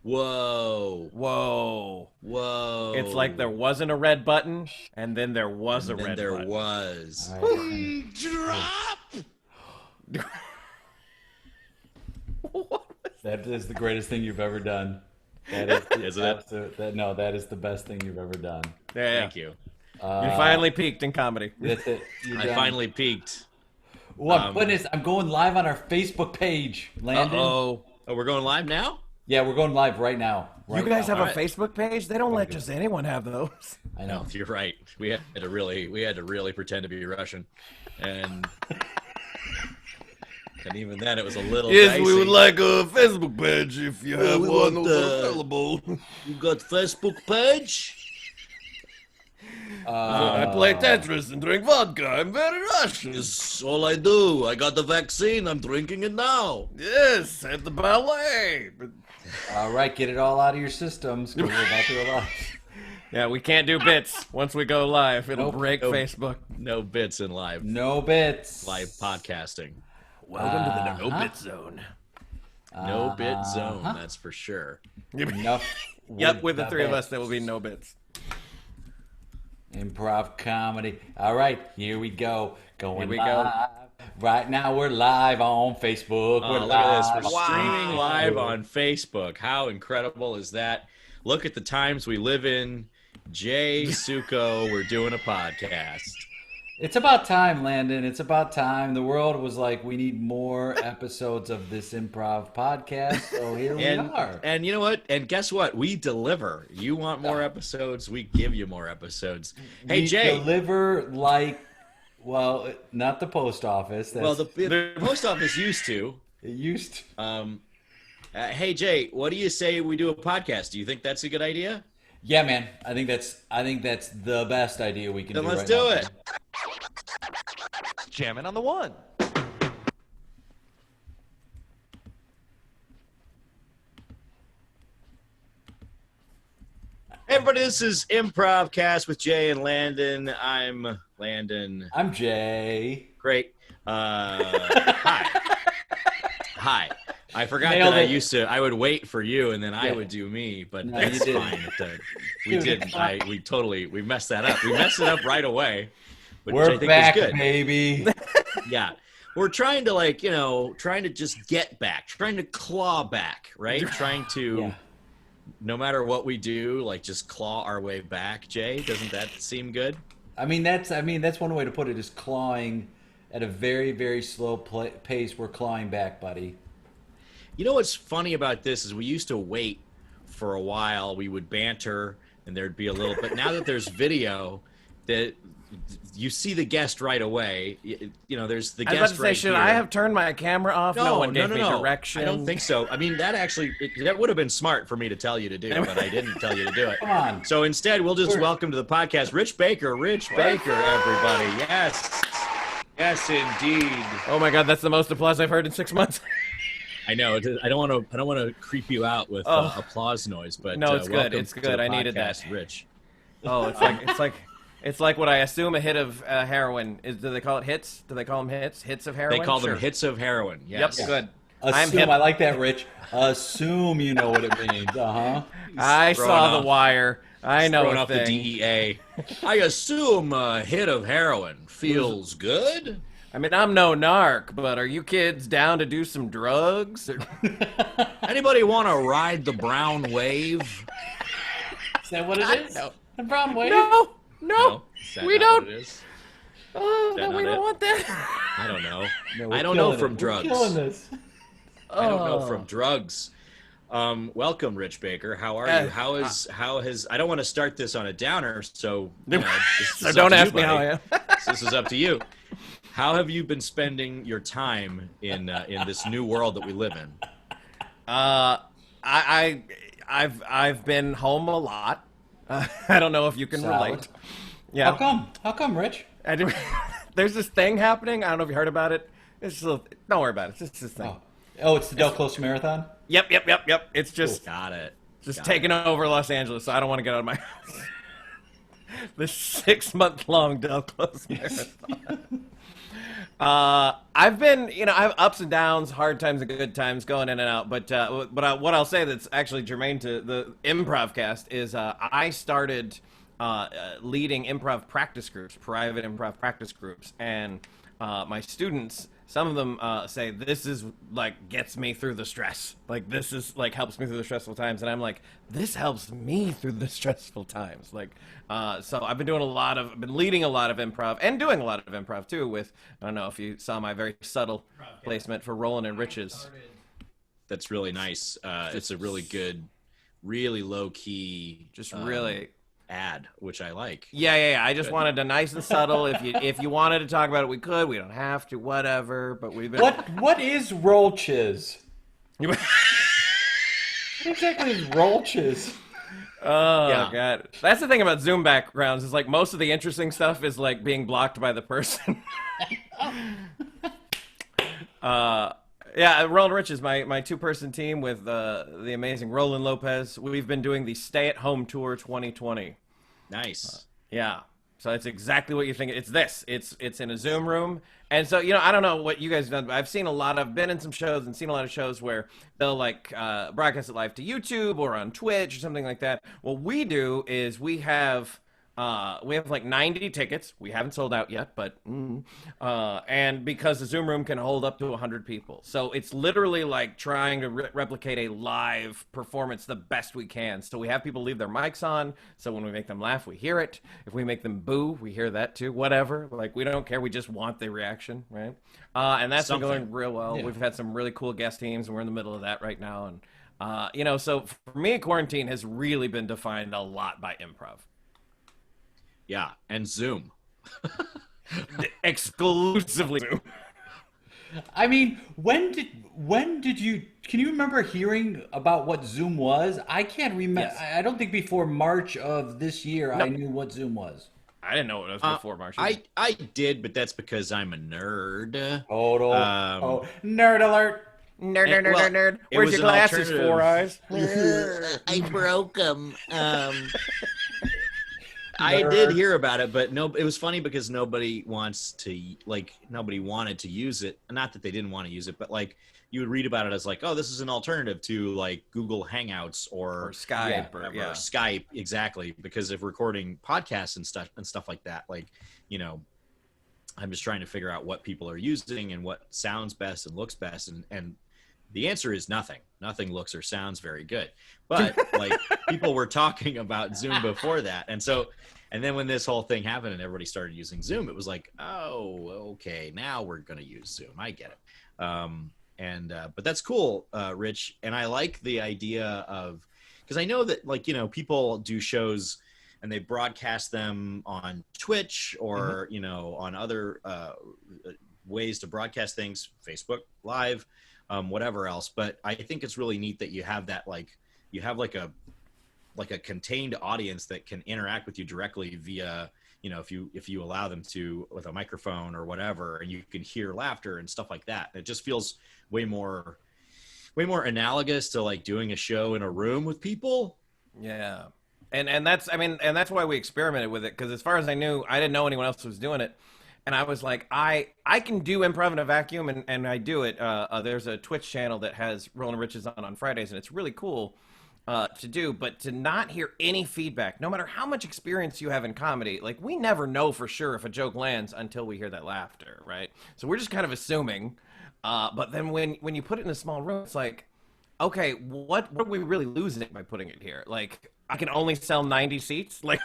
Whoa. Whoa. Whoa. It's like there wasn't a red button, and then there was and a then red there button. was. All right. Drop. That is the greatest thing you've ever done. That is the Isn't it? no, that is the best thing you've ever done. Yeah. Thank you. You finally peaked in comedy. That's it. You're I done. finally peaked. Oh, goodness, I'm going live on our Facebook page, Landon. Uh-oh. Oh, we're going live now? Yeah, we're going live right now. You guys have All a right. Facebook page? They don't let just anyone have those. I No, know. you're right. We had to really pretend to be Russian, and even then it was a little. Yes, dicey. we would like a Facebook page if you have we one want, available. You got Facebook page? I play Tetris and drink vodka. I'm very Russian. It's all I do. I got the vaccine. I'm drinking it now. Yes, at the ballet. All right, get it all out of your systems, 'cause we're about to go live. Yeah, we can't do bits once we go live. It'll Nope. break Nope. Facebook. No bits in live No bits. podcasting. Welcome to the no-bit zone. No bit zone. That's for sure. Enough. Yep, with the the three of bits. us, there will be no bits. Improv comedy. All right, here we go. Going Here we live. go. Right now, we're live on Facebook. Oh, We're look at this. live. We're Wow. streaming live on Facebook. How incredible is that? Look at the times we live in. Jay Suko, we're doing a podcast. It's about time, Landon. It's about time. The world was like, we need more episodes of this improv podcast. So here we are. And you know what? And guess what? We deliver. You want more episodes? We give you more episodes. Hey, We Jay. deliver like, well, not the post office. That's, Well, the post office used to. it used to. Hey, Jay, what do you say we do a podcast? Do you think that's a good idea? Yeah, man. I think that's the best idea we can Then do. let's right do now. it. Jamming on the one. Hey, everybody, this is Improvcast with Jay and Landon. I'm Landon. I'm Jay. Great. Hi. Hi. I forgot Nailed that it. I would wait for you and then I Yeah. would do me, but No, you that's didn't. fine. We didn't. We messed that up. We messed it up right away. Which I We're think back, is good. baby. Yeah. We're trying to trying to just get back, trying to claw back, right? Trying to, Yeah. no matter what we do, like just claw our way back, Jay. Doesn't that seem good? I mean, that's one way to put it, is clawing at a very, very slow pace. We're clawing back, buddy. You know what's funny about this is we used to wait for a while. We would banter, and there'd be a little. But now that there's video, that you see the guest right away. You know, there's the I was about guest to say, right should here. I have turned my camera off? No one gave me no. direction. I don't think so. I mean, that actually that would have been smart for me to tell you to do, but I didn't tell you to do it. Come on. So instead, we'll just welcome to the podcast Rich Baker. Rich Baker, everybody. Yes. Yes, indeed. Oh my God, that's the most applause I've heard in 6 months. I know. I don't want to creep you out with Oh. applause noise, but No, it's good. welcome It's to good. the I needed that. podcast, Rich. Oh, it's like what I assume a hit of heroin is. Do they call it hits? Do they call them hits? Hits of heroin? They call them Sure. hits of heroin. Yes. Yep, good. I'm Assume, hip. I like that, Rich. Assume you know what it means. I throwing saw off- the wire. I know Throwing a off the thing. DEA. I assume a hit of heroin feels good. I mean, I'm no narc, but are you kids down to do some drugs? Anybody want to ride the brown wave? Is that what it is? No. The brown wave? No, Is that we not don't. what it is? Oh, that no, we not don't it? want that. I don't know. No, we're I don't know killing from it. drugs. We're killing this. I don't know Oh. from drugs. Welcome, Rich Baker. How are you? How has? I don't want to start this on a downer, so you know, this So is don't up to ask you, me how buddy. I am. So this is up to you. How have you been spending your time in this new world that we live in? I've been home a lot. I don't know if you can Solid. relate. Yeah. How come? How come, Rich? I do, there's this thing happening. I don't know if you heard about it. It's just don't worry about it. It's just this thing. Oh, it's the Del Close Marathon? Yep. It's just Got it. just Got taking over Los Angeles, so I don't want to get out of my house. This 6-month-long Del Close marathon. I've been, I have ups and downs, hard times and good times, going in and out. What I'll say that's actually germane to the Improvcast is I started leading improv practice groups, private improv practice groups, and my students. Some of them say this is like gets me through the stress. Like this is like helps me through the stressful times, and I'm like, this helps me through the stressful times. Like, so I've been been leading a lot of improv and doing a lot of improv too. With I don't know if you saw my very subtle placement for Roland and Rich's. That's really nice. It's a really good, really low key, Just really. ad, which I like. Yeah. I just wanted to nice and subtle. If you wanted to talk about it, we could. We don't have to. Whatever. But we've been. What is roaches? What exactly is roaches? Oh Yeah. God, that's the thing about Zoom backgrounds is like most of the interesting stuff is like being blocked by the person. Yeah, Roland Rich is my two-person team with the amazing Roland Lopez. We've been doing the Stay at Home Tour 2020. Nice. Yeah. So it's exactly what you think. It's this. It's in a Zoom room. And so, I don't know what you guys have done, but I've been in some shows and seen a lot of shows where they'll like broadcast it live to YouTube or on Twitch or something like that. What we do is we have like 90 tickets. We haven't sold out yet, but and because the Zoom room can hold up to 100 people, so it's literally like trying to replicate a live performance the best we can. So we have people leave their mics on, so when we make them laugh, we hear it. If we make them boo, we hear that too. Whatever, like we don't care. We just want the reaction, right? And that's been going real well. Yeah. We've had some really cool guest teams, and we're in the middle of that right now. And so for me, quarantine has really been defined a lot by improv. Yeah, and Zoom. Exclusively Zoom. I mean, when did you? Can you remember hearing about what Zoom was? I can't remember. Yes. I don't think before March of this year I knew what Zoom was. I didn't know it was before March. I did, but that's because I'm a nerd. Total. Nerd alert. Nerd. Where's your glasses, Four Eyes? I broke them. I did hear about it, but it was funny because nobody wanted to use it. Not that they didn't want to use it, but like you would read about it as like, oh, this is an alternative to like Google Hangouts or Skype or Skype, exactly, because of recording podcasts and stuff like that. Like, I'm just trying to figure out what people are using and what sounds best and looks best, and the answer is nothing. Nothing looks or sounds very good. But like people were talking about Zoom before that. And then when this whole thing happened and everybody started using Zoom, it was like, oh, okay, now we're going to use Zoom. I get it. But that's cool, Rich. And I like the idea of, because I know that like, people do shows and they broadcast them on Twitch or, on other ways to broadcast things, Facebook Live, whatever else. But I think it's really neat that you have that, like, you have like a contained audience that can interact with you directly via, if you allow them to, with a microphone or whatever, and you can hear laughter and stuff like that. It just feels way more analogous to like doing a show in a room with people. Yeah. And that's why we experimented with it. Cause as far as I knew, I didn't know anyone else was doing it. And I was like, I can do improv in a vacuum, and I do it. There's a Twitch channel that has Roland Riches on Fridays, and it's really cool to do. But to not hear any feedback, no matter how much experience you have in comedy, like we never know for sure if a joke lands until we hear that laughter, right? So we're just kind of assuming. But then when you put it in a small room, it's like, okay, what are we really losing by putting it here? Like, I can only sell 90 seats, like.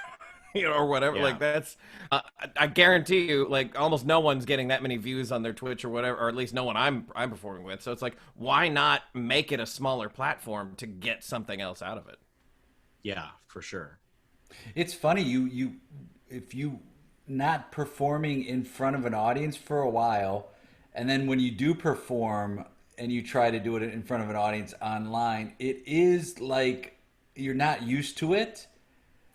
Or whatever, like that's I guarantee you, like almost no one's getting that many views on their Twitch or whatever, or at least no one I'm performing with. So it's like, why not make it a smaller platform to get something else out of it? Yeah, for sure. It's funny, if you not performing in front of an audience for a while, and then when you do perform and you try to do it in front of an audience online, it is like you're not used to it.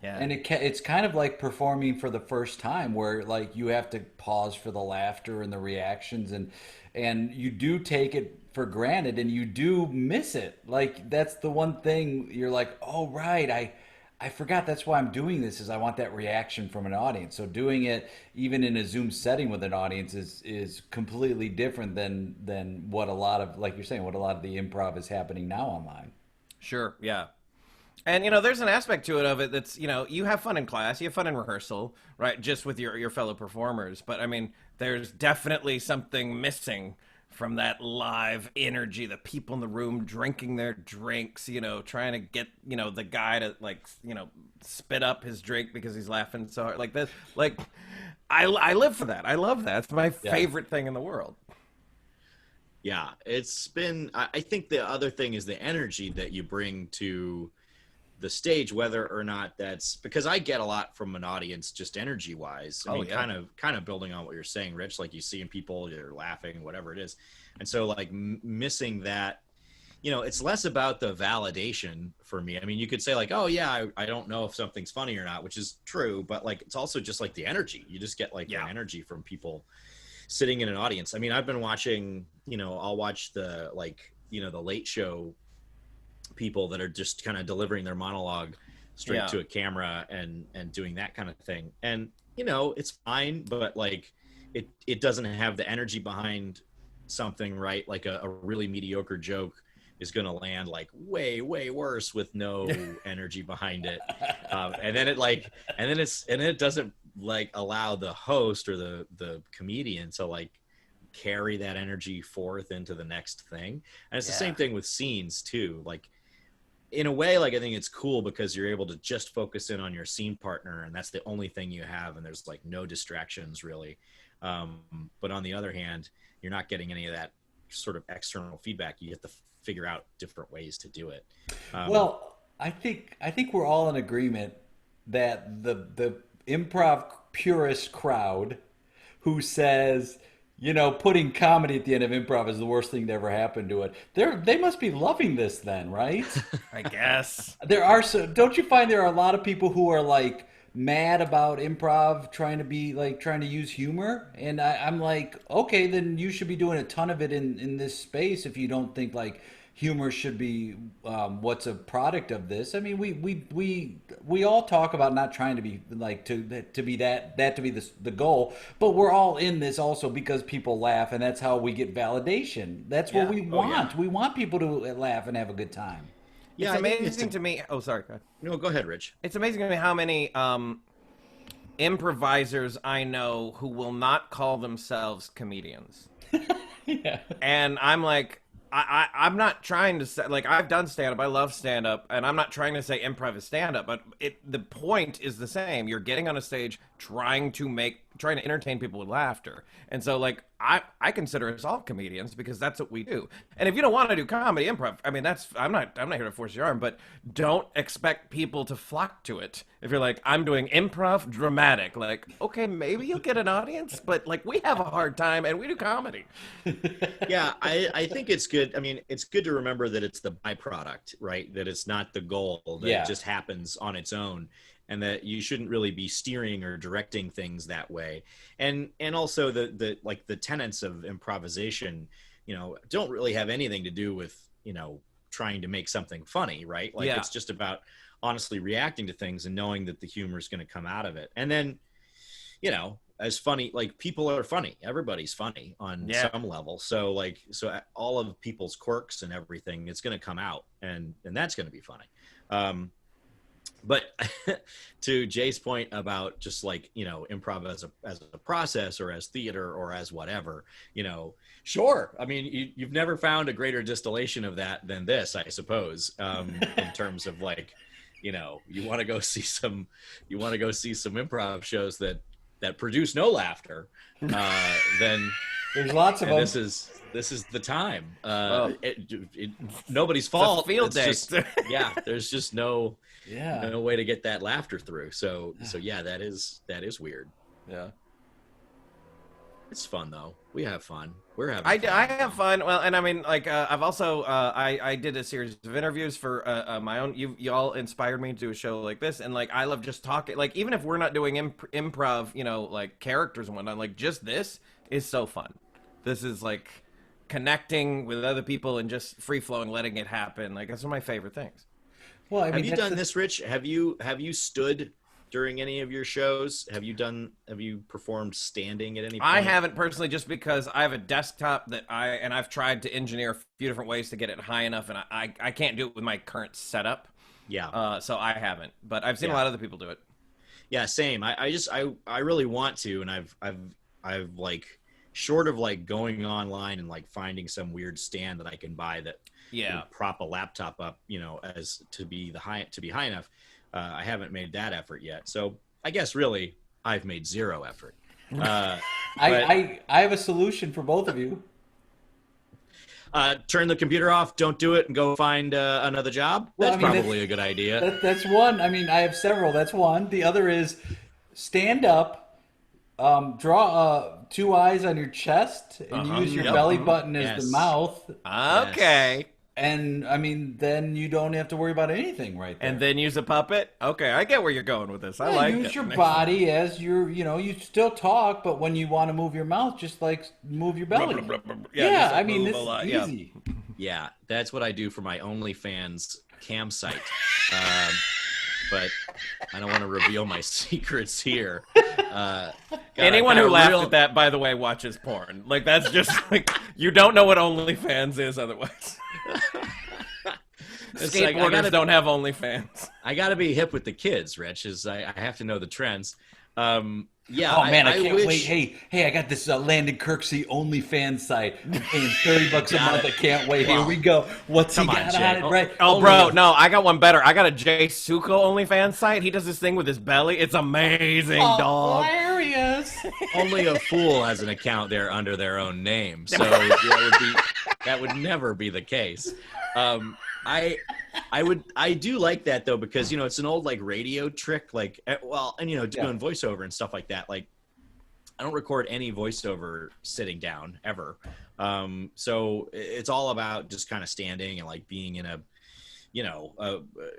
Yeah. And it's kind of like performing for the first time, where like you have to pause for the laughter and the reactions, and you do take it for granted, and you do miss it. Like that's the one thing you're like, oh right, I forgot that's why I'm doing this is I want that reaction from an audience. So doing it even in a Zoom setting with an audience is completely different than what a lot of, like you're saying, what a lot of the improv is happening now online. Sure, yeah. And there's an aspect to it of it that's you have fun in class, you have fun in rehearsal, right? Just with your fellow performers. But I mean, there's definitely something missing from that live energy. The people in the room drinking their drinks, trying to get the guy to spit up his drink because he's laughing so hard. Like this, like I live for that. I love that. It's my favorite thing in the world. Yeah, it's been. I think the other thing is the energy that you bring to the stage, whether or not that's because I get a lot from an audience just energy wise. I mean, kind of building on what you're saying, Rich, like you see in people, you're laughing, whatever it is. And so like missing that, it's less about the validation for me. I mean, you could say like, oh yeah, I don't know if something's funny or not, which is true, but like, it's also just like the energy. You just get like the energy from people sitting in an audience. I mean, I've been watching, I'll watch the the late show people that are just kind of delivering their monologue straight to a camera and doing that kind of thing. And, it's fine, but like it doesn't have the energy behind something, right? Like a really mediocre joke is going to land like way, way worse with no energy behind it. And then it doesn't like allow the host or the comedian to like carry that energy forth into the next thing. And it's the same thing with scenes too. Like, in a way, like I think it's cool because you're able to just focus in on your scene partner and that's the only thing you have and there's like no distractions really. But on the other hand, you're not getting any of that sort of external feedback. You have to figure out different ways to do it. Well, I think we're all in agreement that the improv purist crowd who says putting comedy at the end of improv is the worst thing to ever happen to it. They must be loving this then, right? I guess. Don't you find there are a lot of people who are like mad about improv trying to use humor? And I'm like, okay, then you should be doing a ton of it in this space if you don't think like humor should be what's a product of this. I mean, we all talk about not trying to be like to be that to be the goal, but we're all in this also because people laugh, and that's how we get validation. That's what we want. We want people to laugh and have a good time. Yeah, it's amazing to me. Oh, sorry. Go ahead. No, go ahead, Rich. It's amazing to me how many improvisers I know who will not call themselves comedians. Yeah. And I'm like, I'm not trying to say, like, I've done stand-up, I love stand-up, and I'm not trying to say improv is stand-up, but the point is the same. You're getting on a stage trying to entertain people with laughter. And so, like, I consider us all comedians because that's what we do. And if you don't want to do comedy, improv, I mean, I'm not here to force your arm, but don't expect people to flock to it. If you're like, I'm doing improv dramatic, like, okay, maybe you'll get an audience, but like, we have a hard time and we do comedy. Yeah, I think it's good. I mean, it's good to remember that it's the byproduct, right? That it's not the goal, that it just happens on its own. And that you shouldn't really be steering or directing things that way. And also the tenets of improvisation, don't really have anything to do with, trying to make something funny, right? Like it's just about honestly reacting to things and knowing that the humor is going to come out of it. And then, as funny, like people are funny. Everybody's funny on some level. So all of people's quirks and everything, it's going to come out and that's going to be funny. But to Jay's point about just like, improv as a process or as theater or as whatever, sure. I mean, you've never found a greater distillation of that than this, I suppose, in terms of like, you want to go see some improv shows that produce no laughter, then there's lots of them. This is the time. Nobody's fault. Field day. There's just no way to get that laughter through. So that is weird. Yeah. It's fun though. We have fun. We're having fun. I have fun. Well, and I mean, like, I've also, I did a series of interviews for my own, y'all inspired me to do a show like this. And like, I love just talking, like, even if we're not doing improv, like characters and whatnot, like just this is so fun. This is like connecting with other people and just free flowing, letting it happen. Like, that's one of my favorite things. Well, I Have mean, you that's done this, Rich? Have you stood during any of your shows? Have you performed standing at any I point? haven't personally, just because I have a desktop that I've tried to engineer a few different ways to get it high enough, and I can't do it with my current setup. Yeah. So I haven't, but I've seen a Yeah. lot of other people do it. Yeah, same. I really want to, and I've like, short of like going online and like finding some weird stand that I can buy that Yeah. will prop a laptop up, as to be high enough. I haven't made that effort yet. So I guess really I've made zero effort. But I have a solution for both of you. turn the computer off, don't do it, and go find another job. Well, That's I mean, probably a good idea. That's one. I mean, I have several. That's one. The other is stand up, draw two eyes on your chest, and use your Yep. belly button as the Yes. mouth. Okay. And I mean, then you don't have to worry about anything right there. And then use a puppet. Okay, I get where you're going with this. I Yeah, like use it. your body as your, you still talk, but when you want to move your mouth, just like move your belly. Yeah, Yeah, just, like, I mean, move this a lot, is yeah. easy. Yeah, that's what I do for my OnlyFans campsite. But I don't want to reveal my secrets here. God, Anyone I got who a laughed real- at that, by the way, watches porn. Like, that's just like, you don't know what OnlyFans is otherwise. It's like, Skateboarders don't have OnlyFans. I got to be hip with the kids, Rich. I have to know the trends. Yeah. Oh man, I can't wish, wait. Hey, I got this Landon Kirksey OnlyFans site. I'm paying $30 a month. I can't wait. Here we go. What's he Come on, got Jay. on it? Right? Oh, bro, no, I got one better. I got a Jay Suko OnlyFans site. He does this thing with his belly. It's amazing, dog. Hilarious. Only a fool has an account there under their own name, so that would never be the case. I do like that though, because it's an old like radio trick, like, well, and doing voiceover and stuff like that. Like, I don't record any voiceover sitting down ever. So it's all about just kind of standing and like being in a,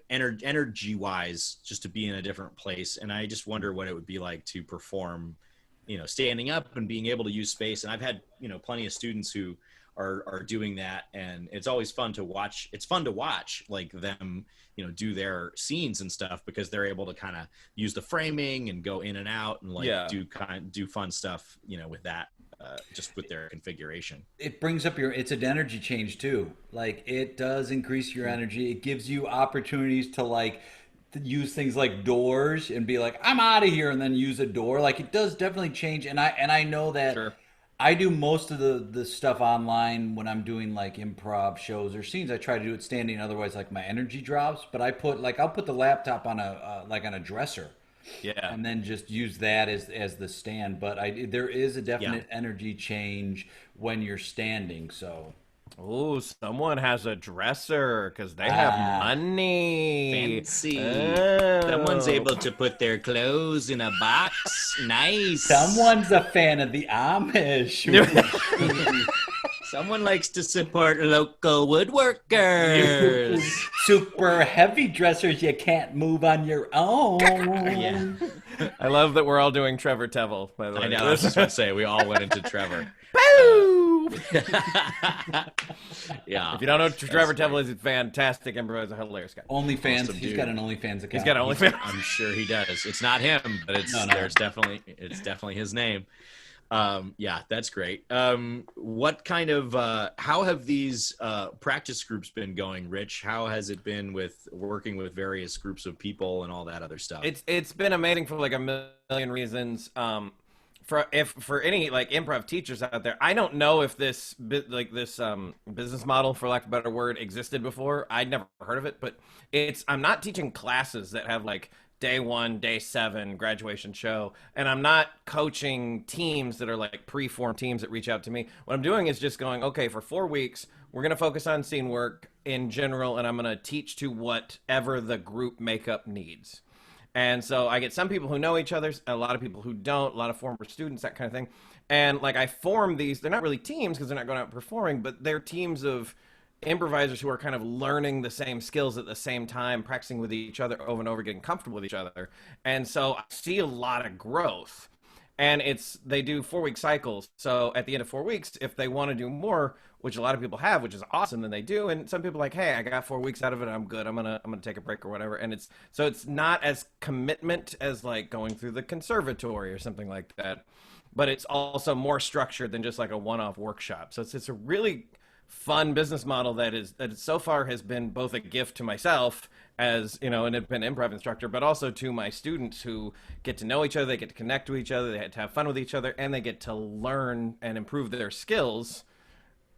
energy wise, just to be in a different place. And I just wonder what it would be like to perform, standing up and being able to use space. And I've had, plenty of students who are doing that, and it's always fun to watch. It's fun to watch like them, do their scenes and stuff, because they're able to kind of use the framing and go in and out and like do fun stuff, with that, just with their configuration. It brings up it's an energy change too. Like, it does increase your energy. It gives you opportunities to like use things like doors and be like, I'm out of here, and then use a door. Like, it does definitely change. And I know that. Sure. I do most of the stuff online when I'm doing like improv shows or scenes. I try to do it standing, otherwise like my energy drops. But I'll put the laptop on a dresser, Yeah. and then just use that as the stand. But there is a definite energy change when you're standing. So Oh, someone has a dresser because they have money. Fancy. Oh. Someone's able to put their clothes in a box. Nice. someone's a fan of the Amish. Someone likes to support local woodworkers. Super heavy dressers you can't move on your own. Yeah. I love that we're all doing Trevor Tevel, by the way. I know. I was just about to say, we all went into Trevor. Yeah. If you don't know Trevor Tevel, he's a fantastic improviser, hilarious guy. OnlyFans. Awesome He's dude. got an OnlyFans account. He's got OnlyFans. I'm sure he does. It's not him, but it's definitely his name. Yeah, that's great. What kind of how have these practice groups been going, Rich? How has it been with working with various groups of people and all that other stuff? It's been amazing for like a million reasons. For any like improv teachers out there, I don't know if this business model, for lack of a better word, existed before. I'd never heard of it, but I'm not teaching classes that have like day 1, day 7 graduation show, and I'm not coaching teams that are like pre-formed teams that reach out to me. What I'm doing is just going, okay, for 4 weeks we're going to focus on scene work in general, and I'm going to teach to whatever the group makeup needs. And so I get some people who know each other, a lot of people who don't, a lot of former students, that kind of thing. And like I form these, they're not really teams because they're not going out performing, but they're teams of improvisers who are kind of learning the same skills at the same time, practicing with each other over and over, getting comfortable with each other. And so I see a lot of growth. And they do 4-week cycles. So at the end of 4 weeks, if they want to do more, which a lot of people have, which is awesome, and they do. And some people are like, hey, I got 4 weeks out of it, I'm good. I'm gonna take a break or whatever. And it's not as commitment as like going through the conservatory or something like that, but it's also more structured than just like a one-off workshop. So it's a really fun business model that so far has been both a gift to myself as, you know, an independent improv instructor, but also to my students who get to know each other, they get to connect to each other, they get to have fun with each other, and they get to learn and improve their skills,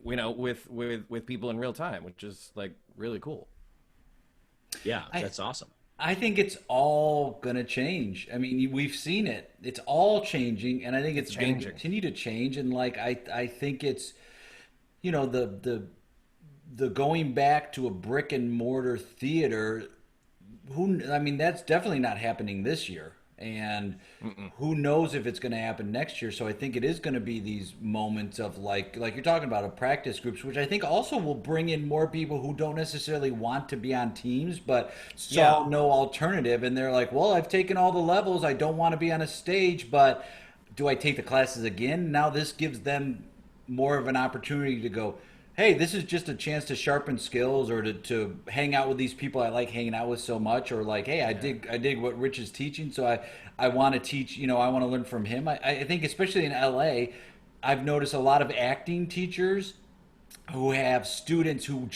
you know, with people in real time, which is like really cool. Yeah, that's awesome. I think it's all going to change. I mean, we've seen it. It's all changing, and I think it's going to continue to change. And like, I think it's, you know, the going back to a brick and mortar theater, I mean, that's definitely not happening this year. And who knows if it's going to happen next year. So I think it is going to be these moments of like you're talking about, of practice groups, which I think also will bring in more people who don't necessarily want to be on teams, but saw no alternative. And they're like, well, I've taken all the levels. I don't want to be on a stage, but do I take the classes again? Now this gives them more of an opportunity to go, hey, this is just a chance to sharpen skills, or to hang out with these people I like hanging out with so much, or like, hey, I dig what Rich is teaching, so I want to teach, you know, I want to learn from him. I think especially in LA, I've noticed a lot of acting teachers who have students who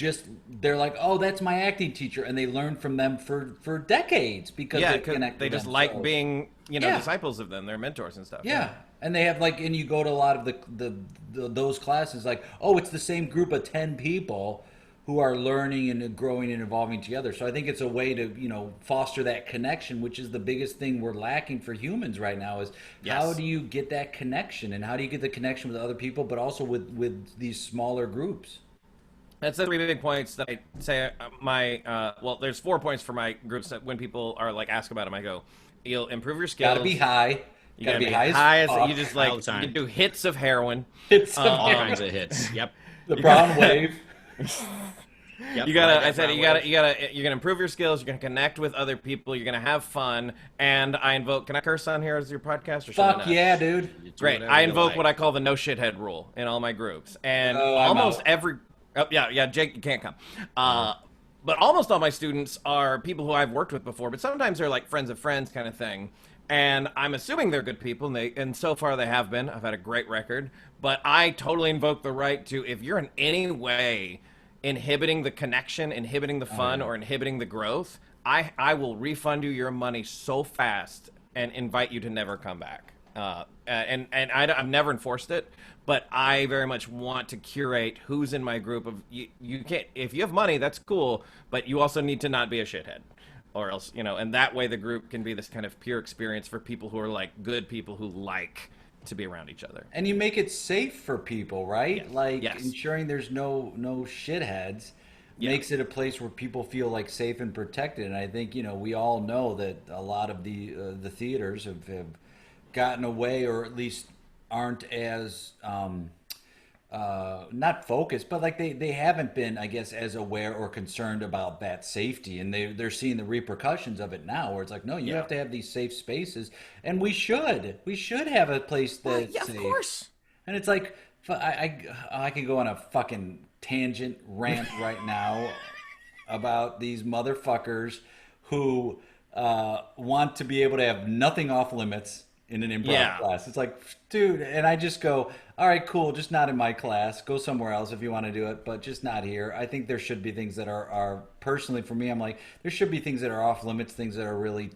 they're like, oh, that's my acting teacher, and they learn from them for decades because they connect. They just them. like being, you know, disciples of them, they're mentors and stuff. Yeah. And they have like, and you go to a lot of those classes, like, oh, it's the same group of 10 people who are learning and growing and evolving together. So I think it's a way to, you know, foster that connection, which is the biggest thing we're lacking for humans right now is how do you get that connection, and how do you get the connection with other people, but also with these smaller groups? That's the 3 big points that I say well, there's 4 points for my groups that when people are like, ask about them, I go, you'll improve your skills. Gotta be high. You gotta be high as you just like, all the time. you can do hits of heroin. All kinds of hits. Yep. The brown wave. Yep. You gotta, you're gonna improve your skills. You're gonna connect with other people. You're gonna have fun. And I invoke. Can I curse on here as your podcast? Or Fuck yeah, dude. Great. I invoke what I call the no shithead rule in all my groups, and almost every. Oh yeah, Jake, you can't come. But almost all my students are people who I've worked with before. But sometimes they're like friends of friends kind of thing. And I'm assuming they're good people, and so far they have been. I've had a great record. But I totally invoke the right to, if you're in any way inhibiting the connection, inhibiting the fun, or inhibiting the growth, I will refund you your money so fast and invite you to never come back. I've never enforced it, but I very much want to curate who's in my group. Of you can't, if you have money, that's cool, but you also need to not be a shithead. Or else, you know, and that way the group can be this kind of pure experience for people who are like good people who like to be around each other. And you make it safe for people, right? Yes. Like ensuring there's no shitheads makes it a place where people feel like safe and protected. And I think, you know, we all know that a lot of the theaters have gotten away, or at least aren't as not focused, but like they haven't been, I guess, as aware or concerned about that safety, and they're seeing the repercussions of it now, where it's like, no, you have to have these safe spaces, and we should have a place that's safe. Of course. And it's like, I can go on a fucking tangent rant right now about these motherfuckers who want to be able to have nothing off limits in an improv class. It's like, dude, and I just go, all right, cool, just not in my class. Go somewhere else if you want to do it, but just not here. I think there should be things that are personally, for me, I'm like, there should be things that are off limits, things that are really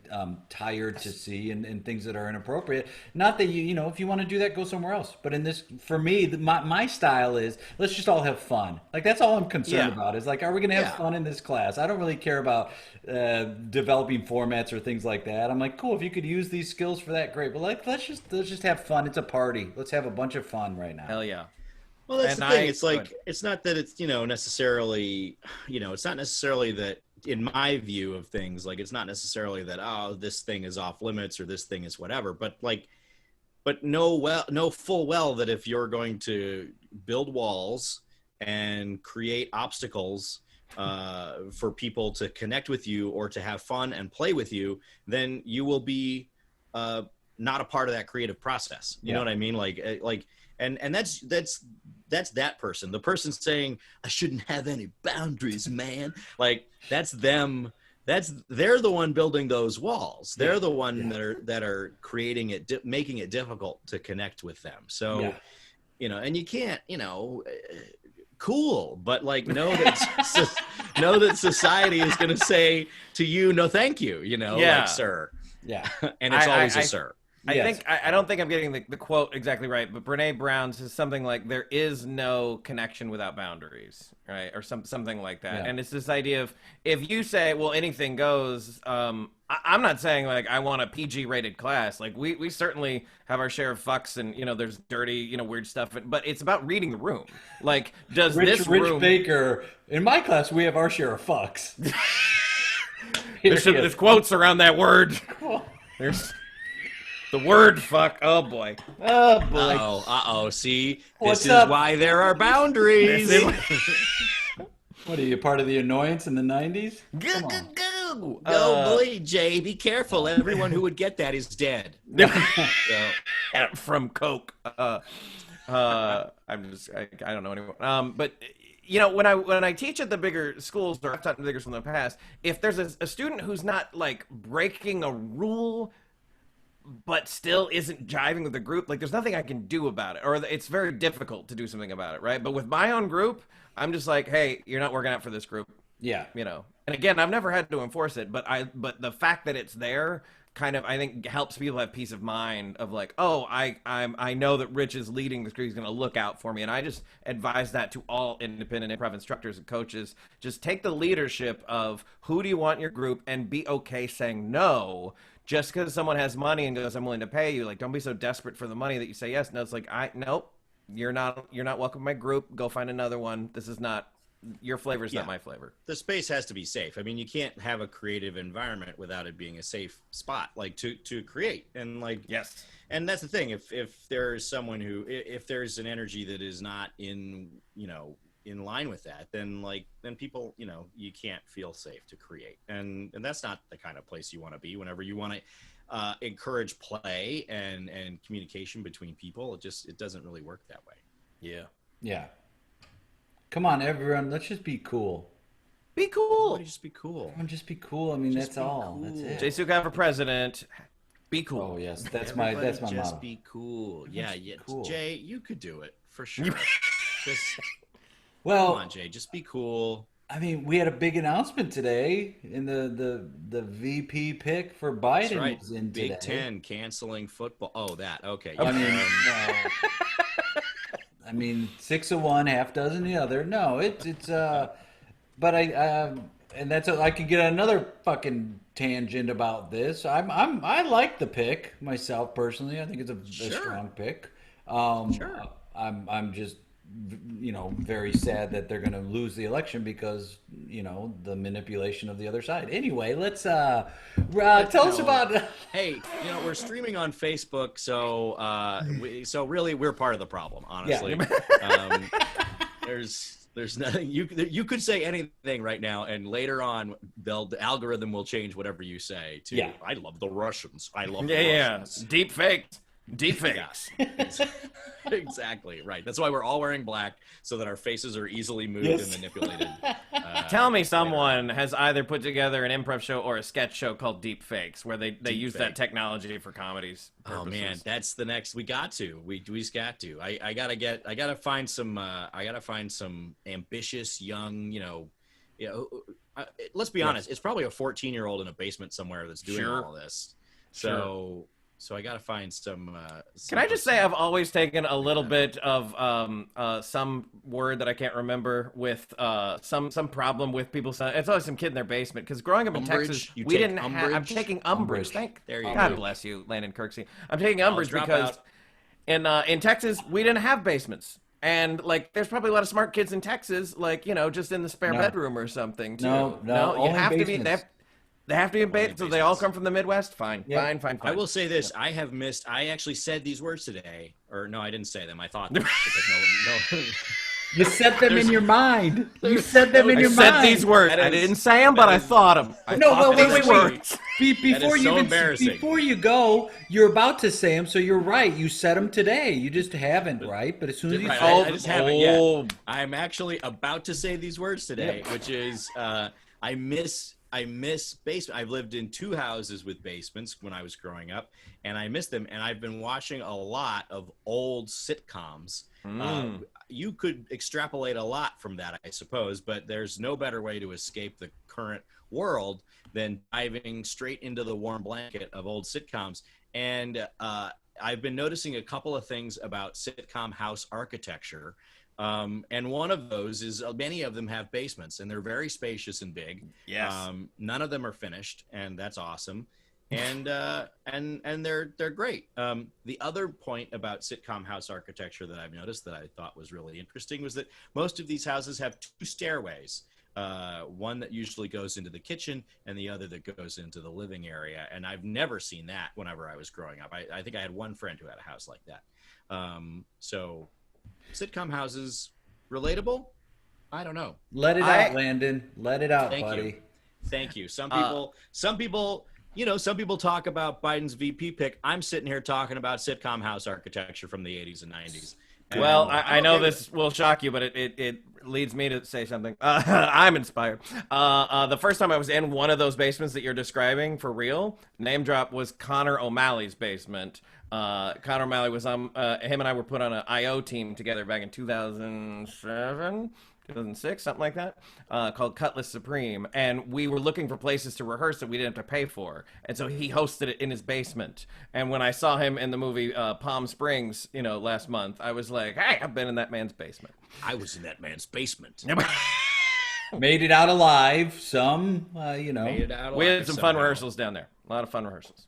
tired to see, and things that are inappropriate. Not that you know, if you want to do that, go somewhere else. But in this, for me, my style is, let's just all have fun. Like, that's all I'm concerned about, is like, are we going to have fun in this class? I don't really care about developing formats or things like that. I'm like, cool, if you could use these skills for that, great. But like, let's just have fun. It's a party. Let's have a bunch of fun right now. Hell yeah. Well, that's the thing. It's like, it's not that it's, you know, necessarily, you know, it's not necessarily that, in my view of things, like, it's not necessarily that, oh, this thing is off limits or this thing is whatever, but like, but know full well that if you're going to build walls and create obstacles for people to connect with you or to have fun and play with you, then you will be not a part of that creative process. You know what I mean? Like, and that's that person. The person saying I shouldn't have any boundaries, man. Like that's them. They're the one building those walls. They're the one that are creating it, making it difficult to connect with them. So, and you can't, cool, but like know that society is going to say to you, no, thank you, like sir. Yeah. And it's always a sir. I don't think I'm getting the quote exactly right, but Brene Brown says something like there is no connection without boundaries, right? Or something like that. Yeah. And it's this idea of if you say, well, anything goes, I'm not saying like I want a PG rated class. Like we certainly have our share of fucks and, there's dirty, weird stuff, but it's about reading the room. Like does this room... Rich Baker, in my class, we have our share of fucks. There's quotes around that word. There's... The word fuck. Oh boy. Oh boy. Uh-oh. See, this is why there are boundaries. What are you, part of the annoyance in the 90s? Go. Oh boy, Jay, be careful. Everyone who would get that is dead. From Coke. I don't know anyone. But when I teach at the bigger schools, or I've taught in the bigger schools in the past, if there's a student who's not like breaking a rule but still isn't jiving with the group, like there's nothing I can do about it, or it's very difficult to do something about it, right? But with my own group, I'm just like, hey, you're not working out for this group. Yeah. And again, I've never had to enforce it, but the fact that it's there kind of, I think, helps people have peace of mind of like, oh, I know that Rich is leading this group, he's going to look out for me. And I just advise that to all independent improv instructors and coaches. Just take the leadership of who do you want in your group and be okay saying no. Just because someone has money and goes, I'm willing to pay you, like, don't be so desperate for the money that you say yes. No, it's like, nope, you're not welcome in my group. Go find another one. This is not, your flavor is not my flavor. The space has to be safe. I mean, you can't have a creative environment without it being a safe spot, like to create. And like, yes. And that's the thing. If there's someone if there's an energy that is not in line with that, then people, you can't feel safe to create. And that's not the kind of place you want to be whenever you want to encourage play and communication between people. It doesn't really work that way. Yeah. Yeah. Come on, everyone. Let's just be cool. Be cool. Just be cool. Come on, just be cool. I mean, that's all. Cool. That's it. Jay Suka for president. Be cool. Oh, yes. That's my just motto. Be cool. Yeah. Cool. Jay, you could do it for sure. Well, come on, Jay, just be cool. I mean, we had a big announcement today in the VP pick for Biden. That's right. Was in Big today. 10 canceling football. Oh, that. Okay. I mean, 6 of one, half dozen the other. No, it's but and that's I could get another fucking tangent about this. I like the pick myself personally. I think it's a strong pick. Sure. I'm just very sad that they're going to lose the election because the manipulation of the other side. Anyway, let's tell us about. Hey, we're streaming on Facebook, so really we're part of the problem, honestly. Yeah. There's nothing you could say anything right now, and later on the algorithm will change whatever you say. I love the Russians. I love the Russians. Deep fakes. Deepfakes. Exactly right. That's why we're all wearing black, so that our faces are easily moved and manipulated. Tell me someone has either put together an improv show or a sketch show called Deepfakes, where they use that technology for comedies purposes. Oh man, that's the next. We just got to. I gotta find some ambitious young. Let's be honest. It's probably a 14-year-old in a basement somewhere that's doing all this. So I got to find some. Can I just say I've always taken a little bit of some word that I can't remember with some problem with people saying it's always some kid in their basement, because growing up in Texas we didn't have. I'm taking umbrage. There you go. God bless you, Landon Kirksey. I'm taking umbrage because in Texas we didn't have basements. And there's probably a lot of smart kids in Texas, just in the spare bedroom or something. Too. No. You have to be. They have to be in bait, so they all come from the Midwest? Fine. I will say this. I actually said these words today. Or no, I didn't say them. I thought them. You set them in your mind. You set them in your mind. I said these words. I didn't say them, but I thought them. No, wait. Before you go, you're about to say them, so you're right. You said them today. You just haven't, right? But as soon as you say I just haven't yet. I'm actually about to say these words today, which is I miss basement. I've lived in 2 houses with basements when I was growing up, and I miss them. And I've been watching a lot of old sitcoms. You could extrapolate a lot from that, I suppose, but there's no better way to escape the current world than diving straight into the warm blanket of old sitcoms. And I've been noticing a couple of things about sitcom house architecture. And one of those is many of them have basements, and they're very spacious and big. Yes. None of them are finished, and that's awesome. And they're great. The other point about sitcom house architecture that I've noticed that I thought was really interesting was that most of these houses have 2 stairways. One that usually goes into the kitchen and the other that goes into the living area. And I've never seen that whenever I was growing up. I think I had one friend who had a house like that. So sitcom houses, relatable? I don't know. Let it out, Landon. Let it out, Thank buddy. you. Thank you. Some people, some people talk about Biden's VP pick. I'm sitting here talking about sitcom house architecture from the 80s and 90s. Well, I know this will shock you, but it leads me to say something. I'm inspired. The first time I was in one of those basements that you're describing, for real, name drop, was Connor O'Malley's basement. Connor O'Malley was him and I were put on an IO team together back in 2007. 2006, something like that, called Cutlass Supreme, and we were looking for places to rehearse that we didn't have to pay for, and so he hosted it in his basement. And when I saw him in the movie Palm Springs, last month, I was like, hey, I've been in that man's basement. I was in that man's basement. Made it out alive. Some, Made it out alive. We had some fun rehearsals down there. A lot of fun rehearsals.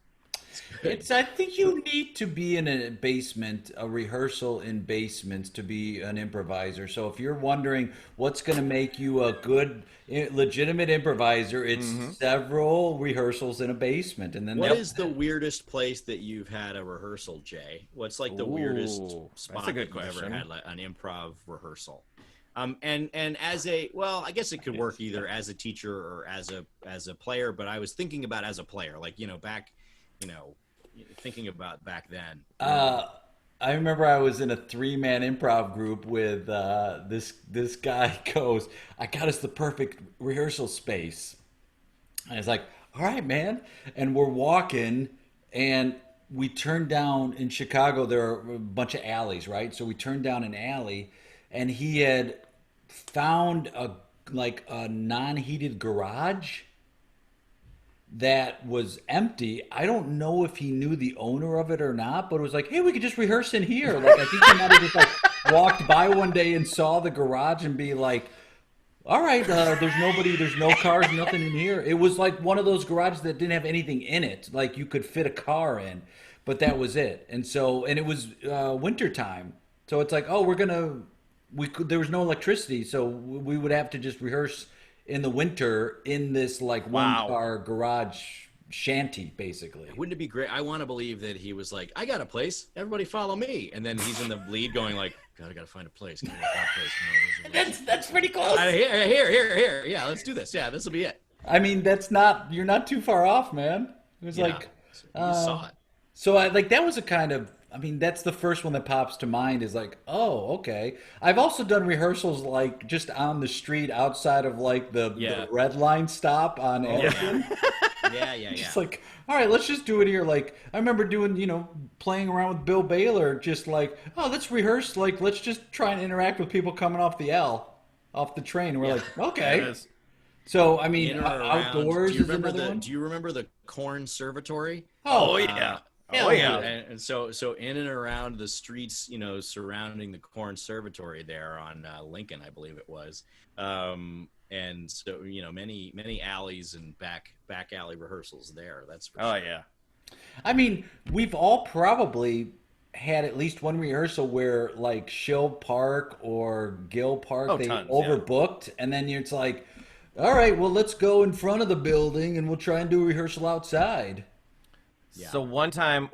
I think you need to be in a basement, a rehearsal in basements to be an improviser. So if you're wondering what's going to make you a good, legitimate improviser, it's several rehearsals in a basement. And then what is the weirdest place that you've had a rehearsal, Jay? What's like the weirdest spot that you've ever had an improv rehearsal? And as I guess it could work either as a teacher or as a player. But I was thinking about as a player, like back. Thinking about back then. I remember I was in a 3-man improv group with this guy goes, I got us the perfect rehearsal space. And I was like, all right, man. And we're walking, and we turned down in Chicago. There are a bunch of alleys, right? So we turned down an alley, and he had found a non-heated garage that was empty. I don't know if he knew the owner of it or not, but it was like, hey, we could just rehearse in here. Like, I think he might have just walked by one day and saw the garage and be like, all right, there's nobody, there's no cars, nothing in here. It was like one of those garages that didn't have anything in it. Like you could fit a car in, but that was it. And it was winter time. So it's like, oh, there was no electricity. So we would have to just rehearse in the winter in this one-car garage shanty, basically. Wouldn't it be great? I want to believe that he was like, I got a place. Everybody follow me. And then he's in the lead going like, God, I got to find a place. That's pretty close. Here. Yeah, let's do this. Yeah, this will be it. I mean, you're not too far off, man. It was like, you saw it. So that was a kind of, that's the first one that pops to mind is like, oh, okay. I've also done rehearsals like just on the street outside of the red line stop on Anderson. Yeah. Just like, all right, let's just do it here. Like, I remember doing, playing around with Bill Baylor, just like, oh, let's rehearse. Like, let's just try and interact with people coming off the train. We're like, okay. So, outdoors is another one. Do you remember the Corn Servatory? Oh, yeah. And so in and around the streets, surrounding the Corn Servatory there on Lincoln, I believe it was. And so, many alleys and back alley rehearsals there. That's for sure. Yeah. I mean, we've all probably had at least one rehearsal where like Shill Park or Gill Park, they overbooked. Yeah. And then it's like, all right, well, let's go in front of the building and we'll try and do a rehearsal outside. Yeah. So one time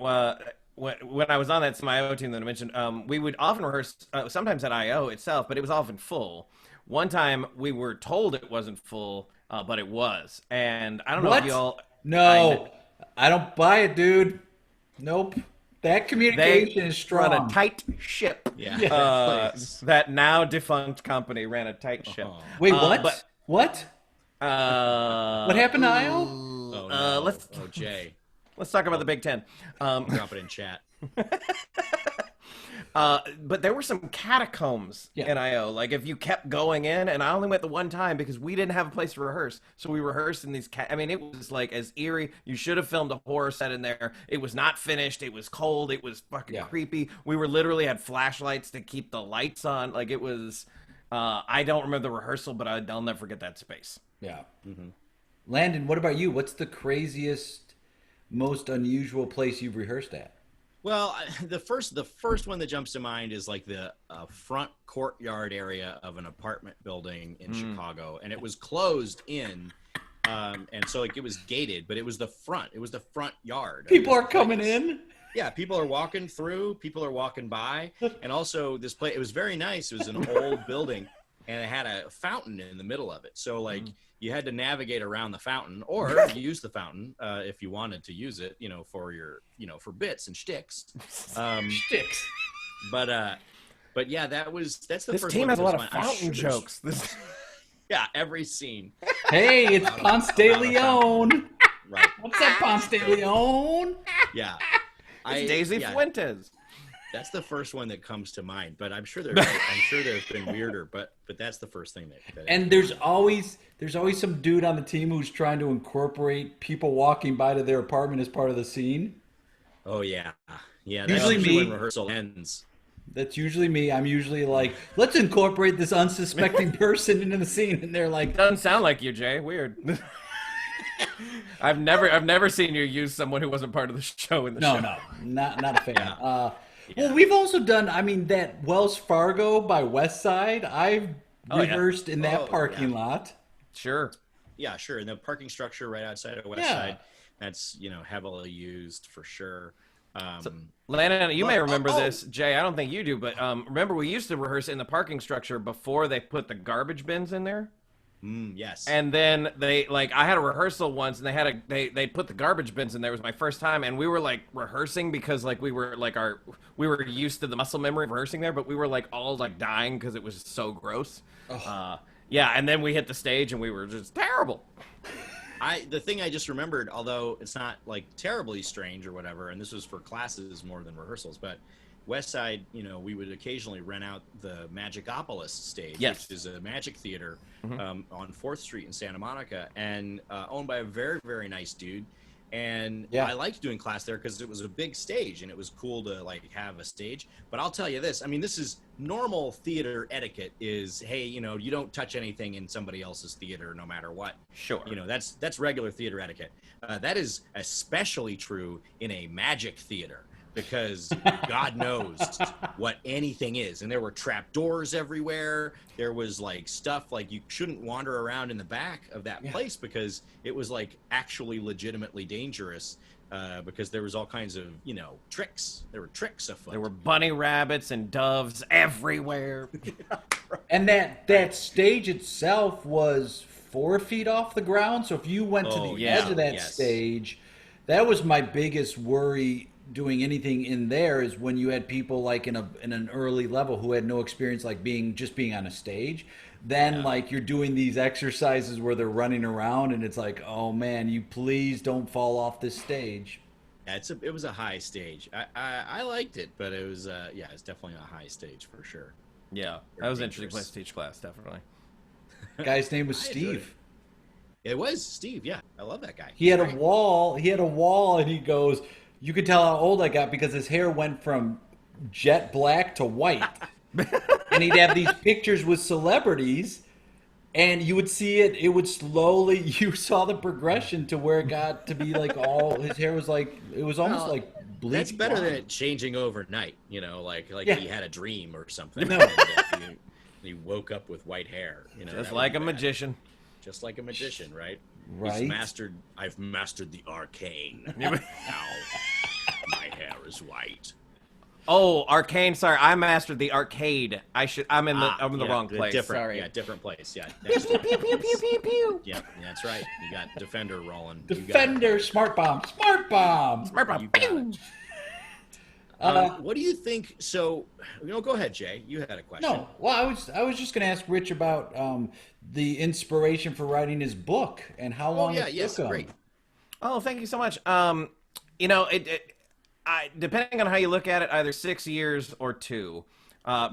when I was on that semi-IO team that I mentioned, we would often rehearse, sometimes at IO itself, but it was often full. One time we were told it wasn't full, but it was. And I don't know if What? y'all... No, I don't buy it, dude. Nope. That communication is strong. Run a tight ship. Yeah. That now defunct company ran a tight ship. Wait, what? But, what? What happened to IO? Oh, no. Jay. Let's talk about the Big Ten. Drop it in chat. But there were some catacombs in IO. Like if you kept going in, and I only went the one time because we didn't have a place to rehearse. So we rehearsed in these. I mean, it was like as eerie. You should have filmed a horror set in there. It was not finished. It was cold. It was fucking creepy. We were literally had flashlights to keep the lights on. Like it was. I don't remember the rehearsal, but I'll never forget that space. Yeah. Mm-hmm. Landon, what about you? What's the craziest, most unusual place you've rehearsed at? Well, the first one that jumps to mind is like the front courtyard area of an apartment building in Chicago, and it was closed in, and so like it was gated, but it was the front yard. People are coming in. Yeah, people are walking through, people are walking by, and also this place. It was very nice. It was an old building, and it had a fountain in the middle of it. So like you had to navigate around the fountain, or you use the fountain if you wanted to use it, for your, for bits and shticks. Shticks. But yeah, that's the This first team one has a that lot comes of to mind. fountain jokes. Yeah, every scene. Hey, it's Ponce de Leon. Right. What's that, Ponce de Leon? Yeah. It's Daisy Fuentes. That's the first one that comes to mind, but I'm sure there's been weirder, but that's the first thing that and there's always some dude on the team who's trying to incorporate people walking by to their apartment as part of the scene. Oh yeah. Yeah, Usually that's me. when rehearsal ends. That's usually me. I'm usually like, let's incorporate this unsuspecting person into the scene, and they're like, doesn't sound like you, Jay. Weird. I've never seen you use someone who wasn't part of the show in the show. No, not a fan. Well, we've also done, that Wells Fargo by West Side, I've rehearsed in that parking lot. Sure. Yeah, sure. And the parking structure right outside of West Side, that's, heavily used for sure. Landon, you may remember this. Jay, I don't think you do, but remember we used to rehearse in the parking structure before they put the garbage bins in there? Yes. And then I had a rehearsal once, and they put the garbage bins in there. It was my first time, and we were like rehearsing because like we were used to the muscle memory of rehearsing there, but we were like all like dying because it was so gross. And then we hit the stage and we were just terrible. The thing I just remembered, although it's not like terribly strange or whatever, and this was for classes more than rehearsals, but West Side, we would occasionally rent out the Magicopolis stage, which is a magic theater on 4th Street in Santa Monica, and owned by a very, very nice dude. And I liked doing class there because it was a big stage and it was cool to like have a stage. But I'll tell you this, this is normal theater etiquette is, hey, you don't touch anything in somebody else's theater no matter what. Sure. That's regular theater etiquette. That is especially true in a magic theater, because God knows what anything is. And there were trap doors everywhere. There was like stuff like you shouldn't wander around in the back of that place because it was like actually legitimately dangerous because there was all kinds of, tricks. There were tricks afoot. There were bunny rabbits and doves everywhere. And that stage itself was 4 feet off the ground. So if you went to the edge of that stage, that was my biggest worry doing anything in there, is when you had people like in an early level who had no experience like being on a stage. Then like you're doing these exercises where they're running around and it's like, oh man, you please don't fall off this stage. Yeah, it was a high stage. I liked it, but it was it's definitely a high stage for sure. Yeah, that was an interesting place to teach class, definitely. Guy's name was Steve. It was Steve. Yeah, I love that guy. He had a wall, and he goes, you could tell how old I got because his hair went from jet black to white. And he'd have these pictures with celebrities, and you would see it would slowly, you saw the progression to where it got to be like his hair was like, it was almost like bleach. That's better blonde. than it changing overnight, like he had a dream or something. No. He woke up with white hair. Just like a magician. Just like a magician, right? Right. I've mastered the arcane. My hair is white. Oh, arcane. Sorry, I mastered the arcade. I'm in the wrong place. Different, Sorry. Yeah, different place. Yeah. Pew pew pew pew pew pew pew. Yep, that's right. You got Defender rolling. Defender, smart bomb, smart bomb. Smart bomb. You got it. What do you think? So, go ahead, Jay. You had a question. No, well, I was just going to ask Rich about the inspiration for writing his book and how long it took him. Great. Oh, thank you so much. Depending on how you look at it, either 6 years or 2.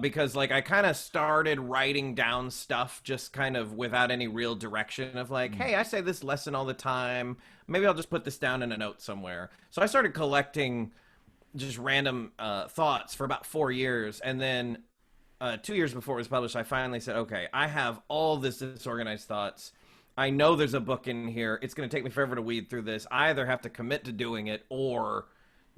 Because I kind of started writing down stuff just kind of without any real direction of hey, I say this lesson all the time. Maybe I'll just put this down in a note somewhere. So I started collecting just random thoughts for about 4 years. And then 2 years before it was published, I finally said, okay, I have all this disorganized thoughts. I know there's a book in here. It's going to take me forever to weed through this. I either have to commit to doing it or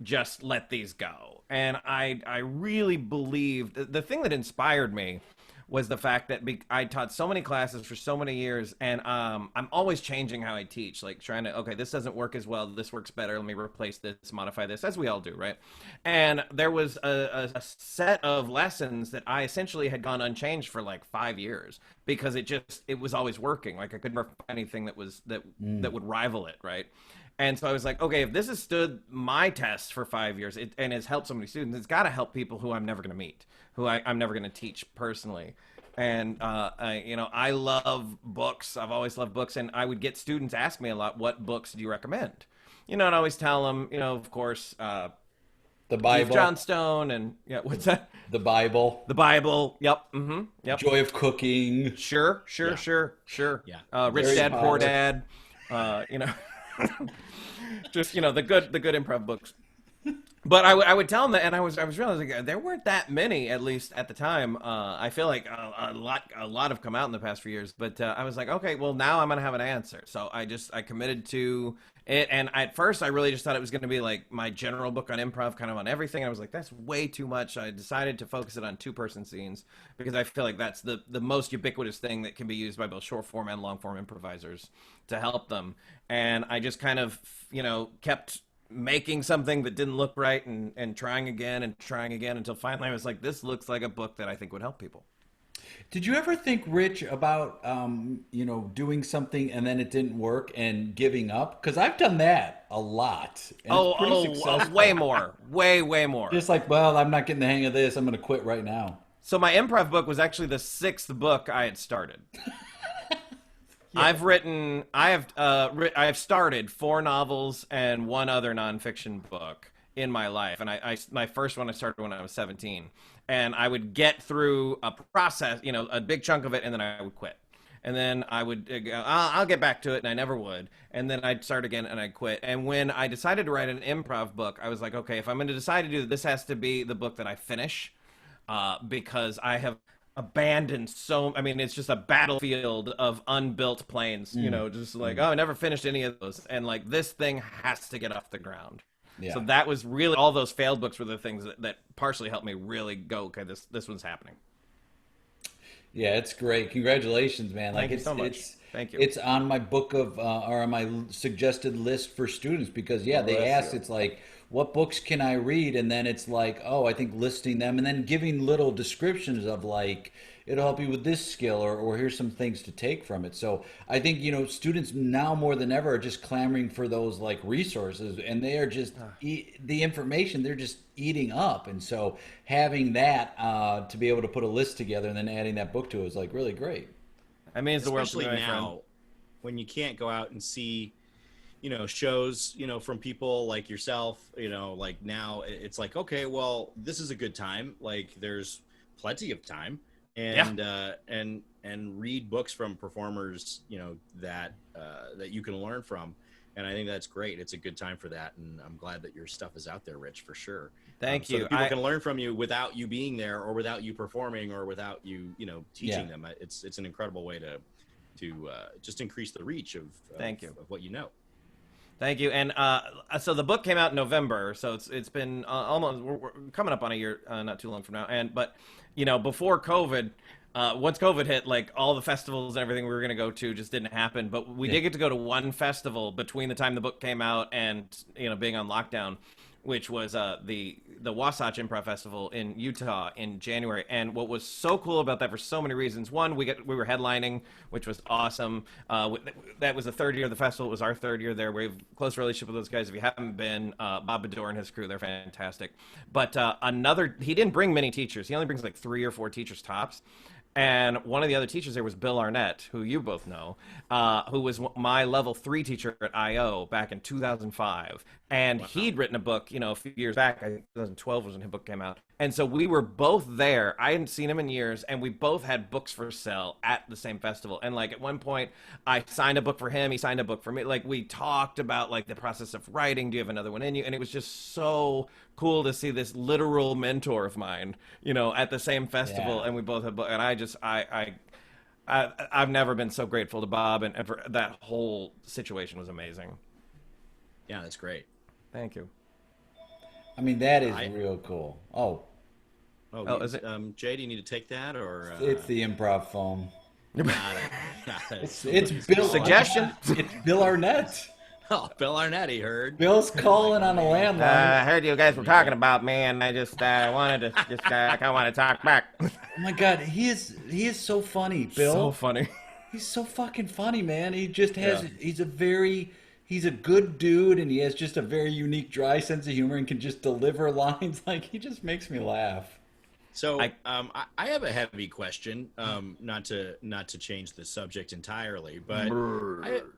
just let these go. And I really believed the thing that inspired me was the fact that I taught so many classes for so many years, and I'm always changing how I teach, trying to, okay, this doesn't work as well, this works better, let me replace this, modify this, as we all do, right? And there was a set of lessons that I essentially had gone unchanged for 5 years because it was always working. I couldn't find anything that would rival it, right? And so I was like, okay, if this has stood my test for 5 years and has helped so many students, it's got to help people who I'm never going to meet, who I'm never going to teach personally. And, I love books. I've always loved books. And I would get students ask me a lot, what books do you recommend? And I always tell them, of course, the Bible. Johnstone and, what's that? The Bible. The Bible. Yep. Mm-hmm. Yep. Joy of Cooking. Sure. Yeah. Rich Dad, Poor Dad. Just the good improv books. But I would tell them that, and I was realizing there weren't that many, at least at the time. I feel like a lot have come out in the past few years. But I was like, okay, well now I'm gonna have an answer. So I committed to it, and at first I really just thought it was gonna be my general book on improv, kind of on everything. I was like, that's way too much. I decided to focus it on 2-person scenes because I feel like that's the most ubiquitous thing that can be used by both short form and long form improvisers to help them. And I just kind of kept making something that didn't look right and trying again until finally I was like, this looks like a book that I think would help people. Did you ever think, Rich, about doing something and then it didn't work and giving up? Because I've done that a lot. And way more, way more. Just well, I'm not getting the hang of this. I'm going to quit right now. So my improv book was actually the 6th book I had started. Yeah. I have started 4 novels and 1 other nonfiction book in my life. And my first one I started when I was 17. And I would get through a process, a big chunk of it, and then I would quit. And then I would go, I'll get back to it, and I never would. And then I'd start again, and I'd quit. And when I decided to write an improv book, I was like, okay, if I'm going to decide to do this has to be the book that I finish, because I have abandoned it's just a battlefield of unbuilt planes, I never finished any of those, and this thing has to get off the ground. Yeah. So that was really, all those failed books were the things that partially helped me really go, okay, this one's happening. Yeah, it's great. Congratulations, man. Thank you so much. Thank you. It's on my book of or on my suggested list for students because they asked, it's what books can I read? And then it's I think listing them and then giving little descriptions of it'll help you with this skill or here's some things to take from it. So I think, students now more than ever are just clamoring for those resources, and they are just the information they're just eating up. And so having that to be able to put a list together and then adding that book to it is really great. I mean, it's the world to me, especially my now friend. when you can't go out and see shows, from people like yourself, now it's okay, well, this is a good time. There's plenty of time and read books from performers, that you can learn from. And I think that's great. It's a good time for that. And I'm glad that your stuff is out there, Rich, for sure. Thank you. So that people can learn from you without you being there or without you performing or without you, teaching them. It's an incredible way to just increase the reach of what you know. Thank you. And so the book came out in November, so it's been almost we're coming up on a year, not too long from now. But before COVID, once COVID hit, all the festivals and everything we were going to go to just didn't happen. But we did get to go to one festival between the time the book came out and being on lockdown, which was the Wasatch Improv Festival in Utah in January. And what was so cool about that for so many reasons: one, we were headlining, which was awesome. That was the third year of the festival. It was our third year there. We have a close relationship with those guys. If you haven't been, Bob Bador and his crew, they're fantastic. But he didn't bring many teachers. He only brings like 3 or 4 teachers tops. And one of the other teachers there was Bill Arnett, who you both know, who was my level 3 teacher at IO back in 2005. And he'd written a book, a few years back. I think 2012 was when his book came out. And so we were both there. I hadn't seen him in years, and we both had books for sale at the same festival. And like at one point, I signed a book for him. He signed a book for me. Like we talked about like the process of writing. Do you have another one in you? And it was just so cool to see this literal mentor of mine, at the same festival. Yeah. And we both had books. And I've never been so grateful to Bob, and for that whole situation was amazing. Yeah, that's great. Thank you. I mean, that is real cool. Is it? Jay, do you need to take that, or it's the improv phone? It's Bill. Suggestion. It's Bill Arnett. Oh, Bill Arnett, he heard. Bill's calling on a landline. I heard you guys were talking about me, and I just wanted to kind of want to talk back. Oh my God, he is so funny, Bill. So funny. He's so fucking funny, man. He just has. Yeah. He's a good dude, and he has just a very unique, dry sense of humor, and can just deliver lines. Like, he just makes me laugh. So I have a heavy question, not to change the subject entirely, but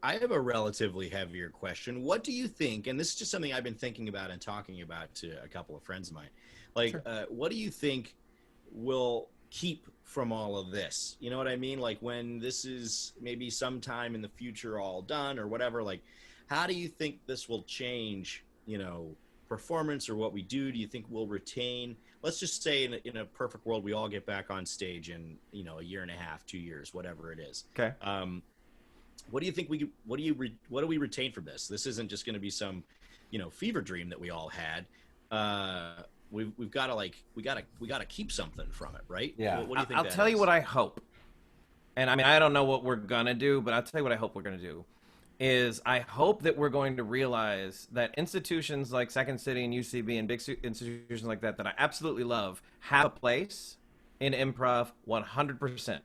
I have a relatively heavier question. What do you think, and this is just something I've been thinking about and talking about to a couple of friends of mine, like, sure. What do you think will keep from all of this? You know what I mean? Like, when this is maybe sometime in the future all done or whatever, like, how do you think this will change, performance or what we do? Do you think we'll retain? Let's just say in a perfect world, we all get back on stage in, a year and a half, 2 years, whatever it is. Okay. What do you think what do we retain from this? This isn't just going to be some, fever dream that we all had. We've got to we got to keep something from it, right? Yeah. What do you think? I'll tell you what I hope. And I mean, I don't know what we're going to do, but I'll tell you what I hope we're going to do. Is I hope that we're going to realize that institutions like Second City and UCB and big institutions like that I absolutely love have a place in improv 100%.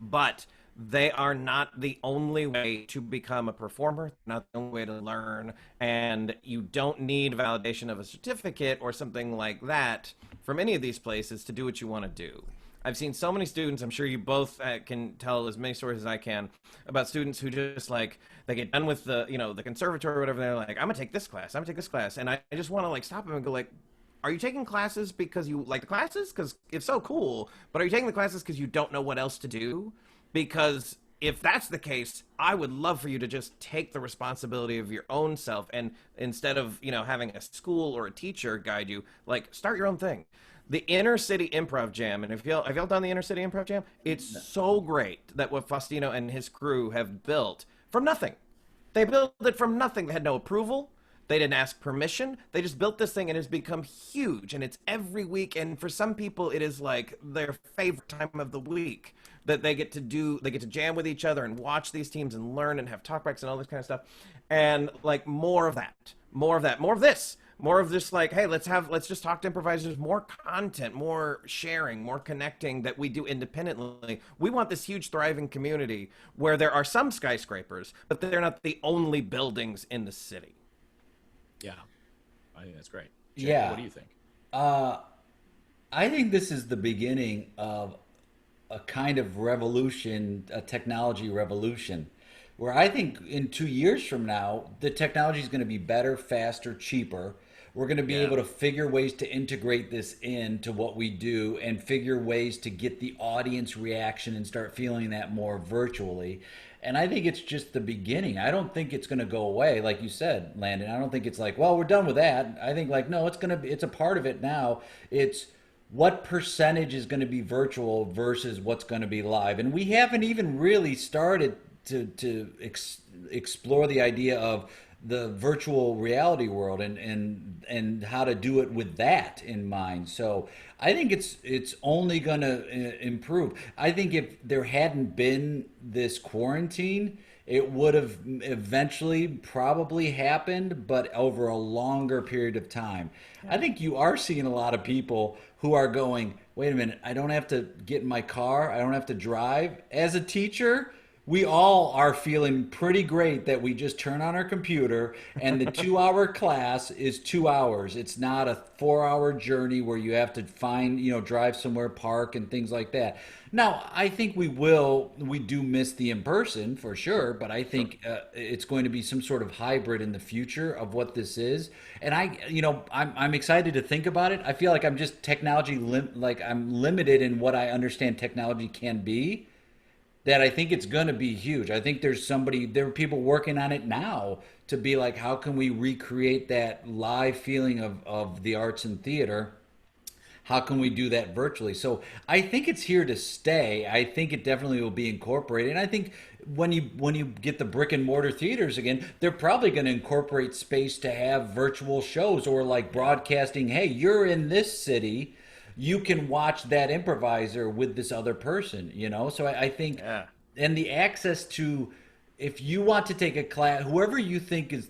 But they are not the only way to become a performer, not the only way to learn, and you don't need validation of a certificate or something like that from any of these places to do what you want to do. I've seen so many students, I'm sure you both can tell as many stories as I can, about students who just they get done with the, the conservatory or whatever, they're like, I'm gonna take this class, and I just want to stop them and go are you taking classes because you like the classes? Because if so, cool, but are you taking the classes because you don't know what else to do? Because if that's the case, I would love for you to just take the responsibility of your own self, and instead of, having a school or a teacher guide you, start your own thing. The Inner City Improv Jam, and have y'all done the Inner City Improv Jam? It's so great that what Faustino and his crew have built from nothing. They built it from nothing. They had no approval. They didn't ask permission. They just built this thing, and it's become huge, and it's every week. And for some people, it is like their favorite time of the week that they get to jam with each other and watch these teams and learn and have talkbacks and all this kind of stuff. And more of that, more of this. More of this, hey, let's just talk to improvisers, more content, more sharing, more connecting that we do independently. We want this huge, thriving community where there are some skyscrapers, but they're not the only buildings in the city. Yeah, I think that's great. Jay, yeah. What do you think? I think this is the beginning of a kind of revolution, a technology revolution, where I think in 2 years from now, the technology is going to be better, faster, cheaper. We're going to be able to figure ways to integrate this into what we do and figure ways to get the audience reaction and start feeling that more virtually. And I think it's just the beginning. I don't think it's going to go away. Like you said, Landon, I don't think it's well, we're done with that. I think no, it's a part of it now. It's what percentage is going to be virtual versus what's going to be live. And we haven't even really started to explore the idea of the virtual reality world and how to do it with that in mind. So I think it's only going to improve. I think if there hadn't been this quarantine, it would have eventually probably happened, but over a longer period of time. I think you are seeing a lot of people who are going, wait a minute, I don't have to get in my car, I don't have to drive. As a teacher, we all are feeling pretty great that we just turn on our computer and the 2 hour class is 2 hours. It's not a 4 hour journey where you have to find, drive somewhere, park, and things like that. Now, I think we do miss the in person for sure, but I think it's going to be some sort of hybrid in the future of what this is. And I'm excited to think about it. I feel like I'm just like I'm limited in what I understand technology can be, that I think it's going to be huge. I think there are people working on it now to be like, how can we recreate that live feeling of the arts and theater? How can we do that virtually? So I think it's here to stay. I think it definitely will be incorporated. And I think when you get the brick and mortar theaters again, they're probably going to incorporate space to have virtual shows, or like broadcasting, hey, you're in this city, you can watch that improviser with this other person. So I think, Yeah. and the access to, if you want to take a class, whoever you think is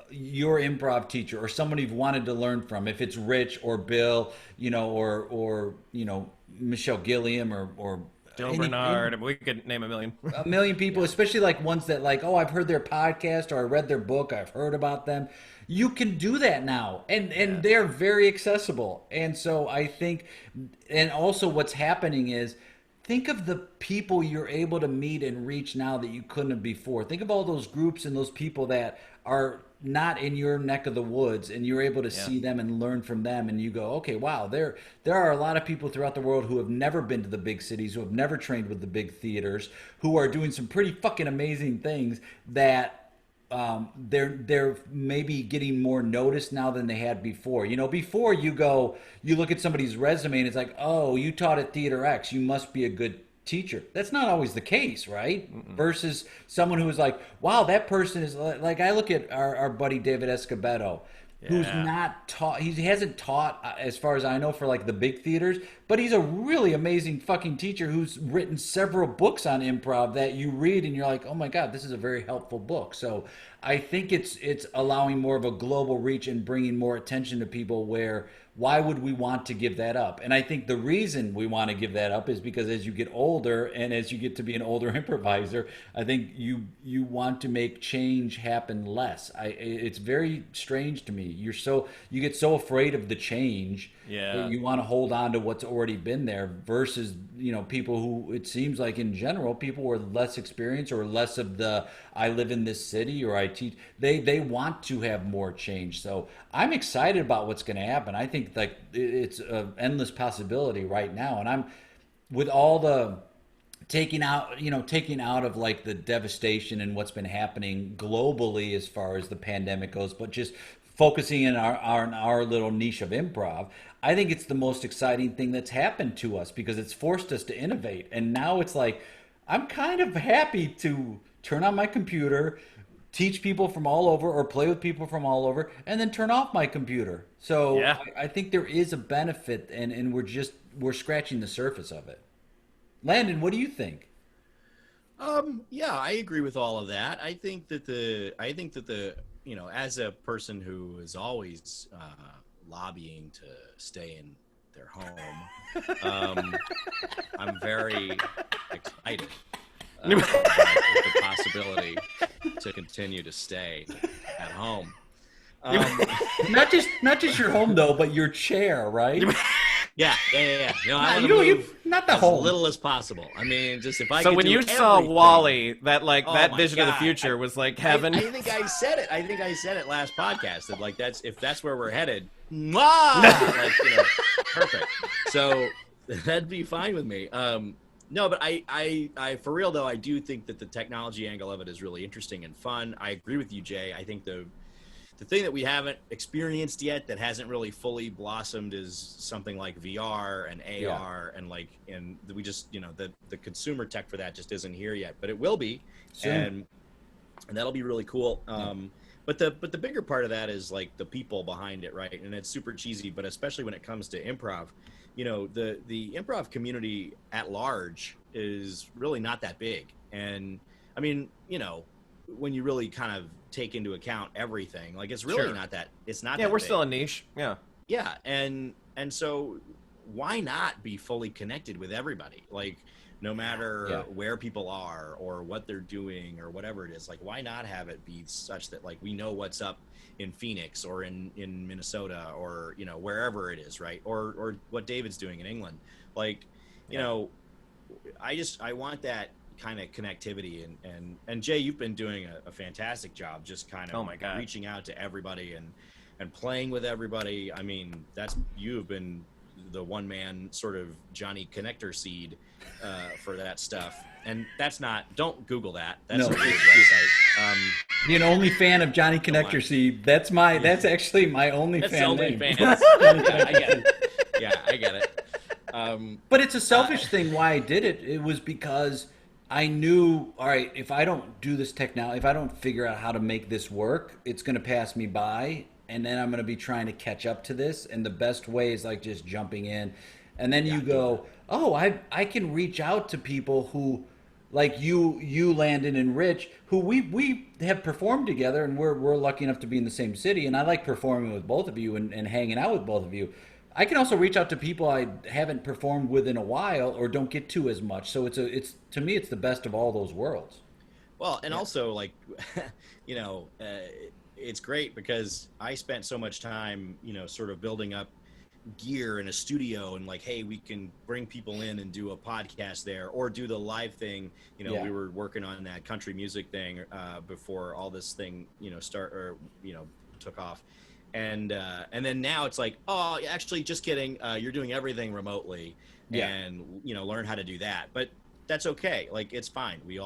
your improv teacher or someone you've wanted to learn from, if it's Rich or Bill, or Michelle Gilliam or Joe Bernard. We could name a million people, especially like ones that like, oh, I've heard their podcast or I read their book, I've heard about them. You can do that now, and they're very accessible. And so I think, and also what's happening is, think of the people you're able to meet and reach now that you couldn't have before. Think of all those groups and those people that are not in your neck of the woods, and you're able to see them and learn from them, and you go, okay, wow, there are a lot of people throughout the world who have never been to the big cities, who have never trained with the big theaters, who are doing some pretty fucking amazing things that they're maybe getting more notice now than they had before. Before you look at somebody's resume and it's like, oh, you taught at Theater X, you must be a good teacher. That's not always the case, right? Versus someone who is like, wow, that person is like, I look at our buddy David Escobedo, who's not taught, he hasn't taught, as far as I know, for like the big theaters, but he's a really amazing fucking teacher who's written several books on improv that you read and you're like, oh my God, this is a very helpful book. So I think it's allowing more of a global reach and bringing more attention to people, where why would we want to give that up? And I think the reason we want to give that up is because as you get older and as you get to be an older improviser, I think you want to make change happen less. It's very strange to me. You get so afraid of the change that you want to hold on to what's already been there, versus people who, it seems like in general, people who are less experienced or less of the, I live in this city or I teach, they want to have more change. So I'm excited about what's going to happen. I think like it's an endless possibility right now, and I'm, with all the taking out of like the devastation and what's been happening globally as far as the pandemic goes, but just focusing in our little niche of improv, I think it's the most exciting thing that's happened to us, because it's forced us to innovate. And now it's like, I'm kind of happy to turn on my computer, teach people from all over, or play with people from all over, and then turn off my computer. So I think there is a benefit, and we're scratching the surface of it. Landon, what do you think? Yeah, I agree with all of that. I think that the as a person who is always lobbying to stay in their home, I'm very excited with the possibility to continue to stay at home. Not just your home though, but your chair, right? Yeah. No, I want to move not the as whole little as possible. I mean, just if I So could when do you saw everything. Wally, that my vision of the God. future was like heaven. I think I said it. I think I said it last podcast. That like if that's where we're headed, like perfect. So that'd be fine with me. No, but I for real though, I do think that the technology angle of it is really interesting and fun. I agree with you, Jay. I think the thing that we haven't experienced yet that hasn't really fully blossomed is something like VR and AR and we just the consumer tech for that just isn't here yet, but it will be soon. And that'll be really cool. But the bigger part of that is like the people behind it, right? And it's super cheesy, but especially when it comes to improv, the improv community at large is really not that big. And I mean, when you really kind of take into account everything, like it's really Sure. not that. It's not. Yeah, that we're big. still a niche. Yeah. Yeah, and so why not be fully connected with everybody? Like no matter where people are or what they're doing or whatever it is, like why not have it be such that like we know what's up in Phoenix or in Minnesota or wherever it is, right? Or what David's doing in England. Like, I want that kind of connectivity and Jay, you've been doing a fantastic job just kind of reaching out to everybody and playing with everybody. I mean, you've been the one man sort of Johnny Connector seed for that stuff. And don't Google that. That's a weird website. Being only fan of Johnny Connector seed. That's actually my only that's fan. Only name. fan. I get it. Yeah, I get it. But it's a selfish thing why I did it. It was because I knew, all right, if I don't do this technology, if I don't figure out how to make this work, it's going to pass me by. And then I'm going to be trying to catch up to this. And the best way is like just jumping in. And then you go, oh, I can reach out to people who, like you, Landon and Rich, who we have performed together, and we're lucky enough to be in the same city. And I like performing with both of you and hanging out with both of you. I can also reach out to people I haven't performed with in a while or don't get to as much. So it's to me, it's the best of all those worlds. Well, and also like, it's great because I spent so much time, sort of building up gear in a studio and like, hey, we can bring people in and do a podcast there or do the live thing. We were working on that country music thing before all this thing, took off. And then now it's like, oh, actually, just kidding. You're doing everything remotely, and learn how to do that. But that's okay. Like it's fine. We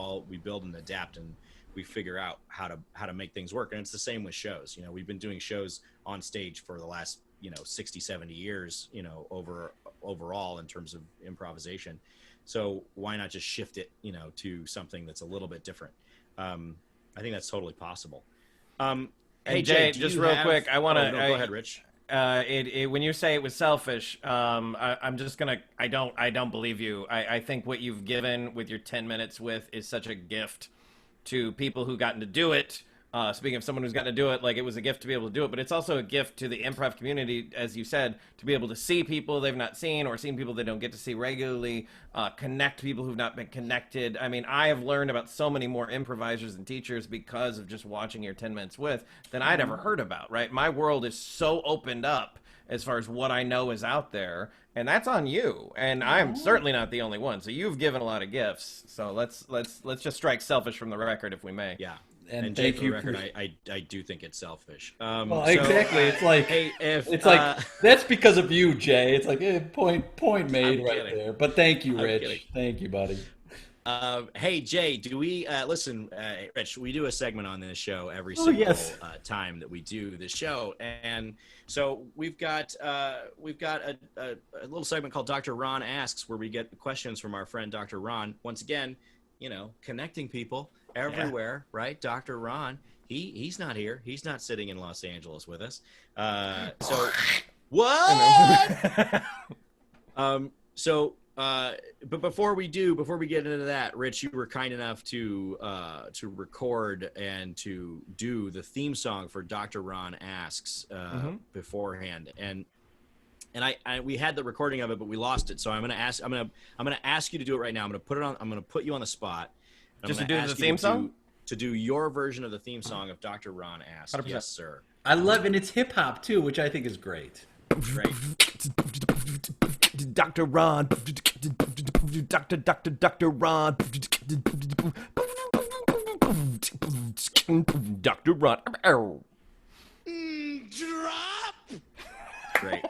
build and adapt, and we figure out how to make things work. And it's the same with shows. We've been doing shows on stage for the last 60, 70 years. Overall in terms of improvisation. So why not just shift it to something that's a little bit different? I think that's totally possible. Hey Jay, just real quick, I want to. Go ahead, Rich. When you say it was selfish, I'm just gonna. I don't believe you. I think what you've given with your 10 minutes is such a gift to people who gotten to do it. Speaking of someone who's gotten to do it, like it was a gift to be able to do it, but it's also a gift to the improv community, as you said, to be able to see people they've not seen or seen people they don't get to see regularly, connect people who've not been connected. I mean, I have learned about so many more improvisers and teachers because of just watching your 10 minutes than I'd ever heard about, right? My world is so opened up as far as what I know is out there, and that's on you. And I'm certainly not the only one. So you've given a lot of gifts. So let's just strike selfish from the record, if we may. Yeah. And Jay, thank for you. the record, I do think it's selfish. Well, exactly. It's like hey, that's because of you, Jay. It's like point made right kidding. there. But thank you, I'm Rich. kidding. Thank you, buddy. Hey Jay, do we listen, Rich? We do a segment on this show every single time that we do this show, and so we've got a little segment called Dr. Ron Asks, where we get questions from our friend Dr. Ron. Once again, connecting people everywhere, right? Dr. Ron, he's not here. He's not sitting in Los Angeles with us. So what? But before we get into that, Rich, you were kind enough to record and to do the theme song for Dr. Ron Asks beforehand, and we had the recording of it, but we lost it. So I'm gonna ask you to do it right now. I'm gonna put you on the spot. Just to do the theme song? To do your version of the theme song of Dr. Ron Asks. 100%. Yes, sir. I love, and it's hip hop too, which I think is great. Great. Dr. Ron. Dr. Ron. Dr. Ron. Drop. Great.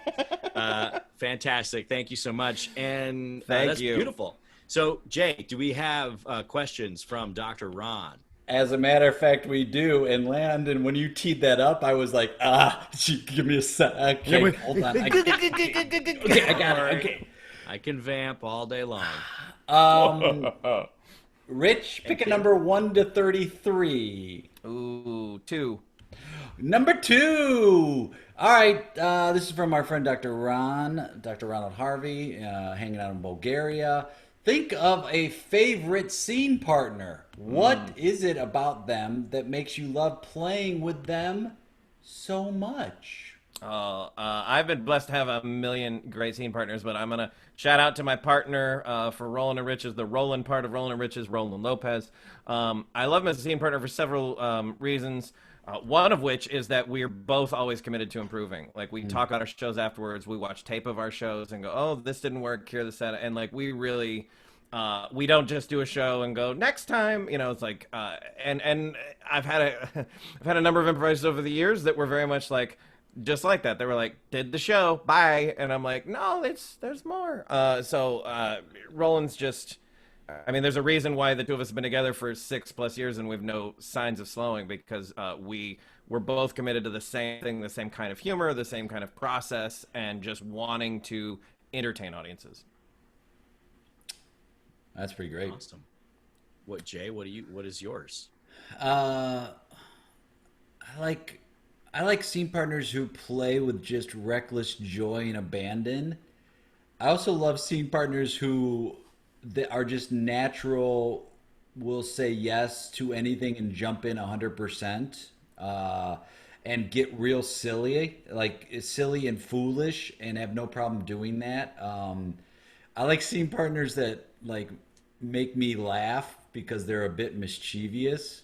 Fantastic. Thank you so much. And Thank you. Beautiful. So, Jay, do we have questions from Dr. Ron? As a matter of fact, we do. And Landon, when you teed that up, I was like, give me a sec. Okay, hold on. Okay, I got it. Okay. I can vamp all day long. Rich, pick a number 1 to 33. Ooh, 2. Number 2. All right. This is from our friend Dr. Ronald Harvey, hanging out in Bulgaria. Think of a favorite scene partner. What is it about them that makes you love playing with them so much? I've been blessed to have a million great scene partners, but I'm gonna shout out to my partner for Roland and Riches, the Roland part of Roland and Riches, Roland Lopez. I love him as a scene partner for several reasons. One of which is that we're both always committed to improving. Like we talk about our shows afterwards, we watch tape of our shows and go, "Oh, this didn't work. Here, this, that," and like we really. We don't just do a show and go next time, you know. It's like, and I've had I've had a number of improvisers over the years that were very much like, just like that. They were like, did the show, bye. And I'm like, no, there's more. Roland's just, I mean, there's a reason why the two of us have been together for 6+ years and we've no signs of slowing, because we're both committed to the same thing, the same kind of humor, the same kind of process, and just wanting to entertain audiences. That's pretty great. Awesome. What, Jay? What is yours? I like scene partners who play with just reckless joy and abandon. I also love scene partners who that are just natural, will say yes to anything and jump in 100%, and get real silly, like silly and foolish, and have no problem doing that. I like scene partners that like make me laugh because they're a bit mischievous.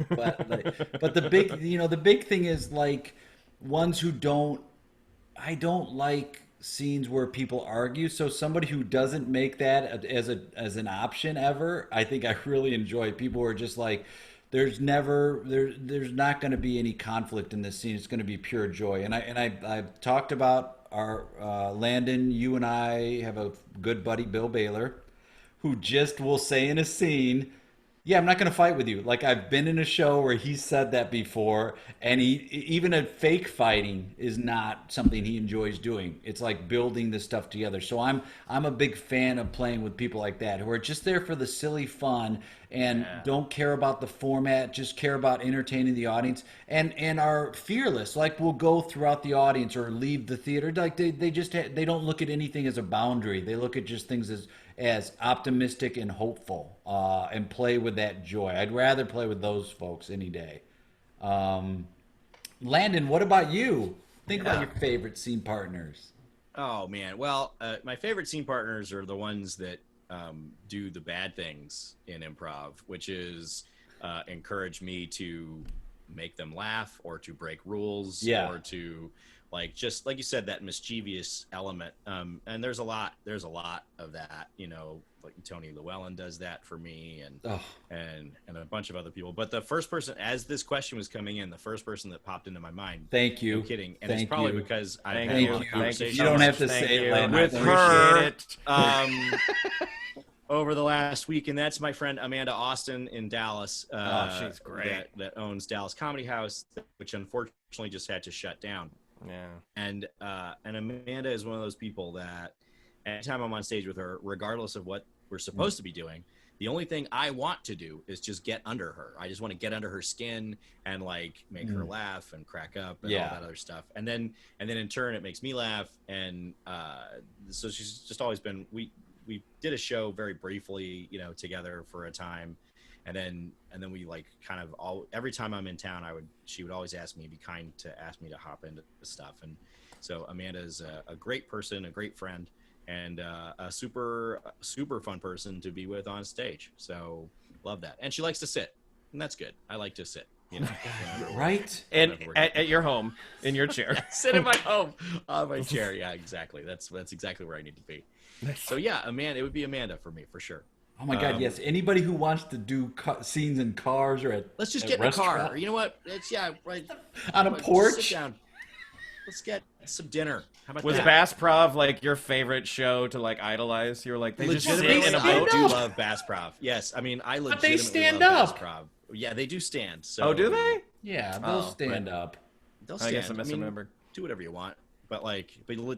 But the big thing is like ones who don't. I don't like scenes where people argue. So somebody who doesn't make that as an option ever, I think I really enjoy. People who are just like, there's not going to be any conflict in this scene. It's going to be pure joy. And I've talked about our Landon. You and I have a good buddy, Bill Baylor, who just will say in a scene, "Yeah, I'm not going to fight with you." Like I've been in a show where he said that before, and even a fake fighting is not something he enjoys doing. It's like building this stuff together. So I'm a big fan of playing with people like that who are just there for the silly fun and don't care about the format, just care about entertaining the audience, and are fearless. Like will go throughout the audience or leave the theater. Like they don't look at anything as a boundary. They look at just things as optimistic and hopeful, and play with that joy. I'd rather play with those folks any day. Landon, what about you? Think about your favorite scene partners. Oh man, well, my favorite scene partners are the ones that do the bad things in improv, which is encourage me to make them laugh or to break rules, or to like, just like you said, that mischievous element. And there's a lot of that, you know, like Tony Llewellyn does that for me, and a bunch of other people. But the first person, as this question was coming in, the first person that popped into my mind. Thank you. No kidding. And it's probably because I've had a lot of conversations. You don't have to say it, Landon. With her. Over the last week, and that's my friend Amanda Austin in Dallas. She's great. That owns Dallas Comedy House, which unfortunately just had to shut down. Yeah. And Amanda is one of those people that anytime I'm on stage with her, regardless of what we're supposed to be doing, the only thing I want to do is just get under her. I just want to get under her skin and like make her laugh and crack up and all that other stuff. And then in turn it makes me laugh. And so she's just always been, we did a show very briefly, you know, together for a time. And then we like kind of every time I'm in town, she would always be kind to ask me to hop into this stuff. And so Amanda's a great person, a great friend, and a super fun person to be with on stage. So love that. And she likes to sit, and that's good. I like to sit, you know, right? And at your home, in your chair. Sit in my home on my chair. Yeah, exactly. That's exactly where I need to be. So yeah, Amanda, it would be Amanda for me for sure. Oh my God, yes. Anybody who wants to do scenes in cars or let's just get in a car. You know what? Right on a porch. Sit down. Let's get some dinner. How about Was that? Bass Prov like your favorite show to like idolize? You were like, they just sit in a boat. I do love Bass Prov. Yes, I mean I legitimately they stand love up. Bass Prov. Yeah, they do stand. So do they? Yeah, they'll stand up. They'll stand. I guess I misremembered. Do whatever you want. But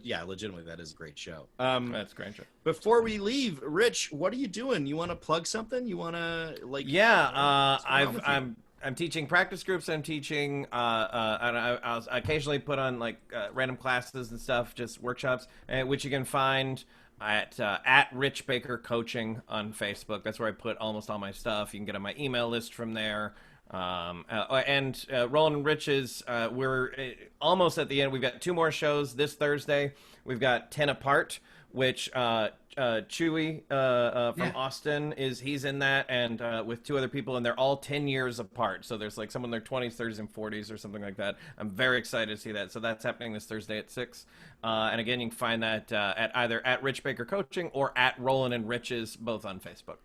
yeah, legitimately, that is a great show. That's a great show. Before we leave, Rich, what are you doing? You want to plug something? You want to like? Yeah, I'm teaching practice groups. I'm teaching, and I'll occasionally put on like random classes and stuff, just workshops, which you can find at Rich Baker Coaching on Facebook. That's where I put almost all my stuff. You can get on my email list from there. Roland and Rich's, we're almost at the end. We've got 2 more shows this Thursday. We've got 10 Apart, which Chewy from Austin he's in that, and with 2 other people, and they're all 10 years apart. So there's like someone in their 20s, 30s, and 40s or something like that. I'm very excited to see that. So that's happening this Thursday at 6. And again, you can find that at either at Rich Baker Coaching or at Roland and Rich's, both on Facebook.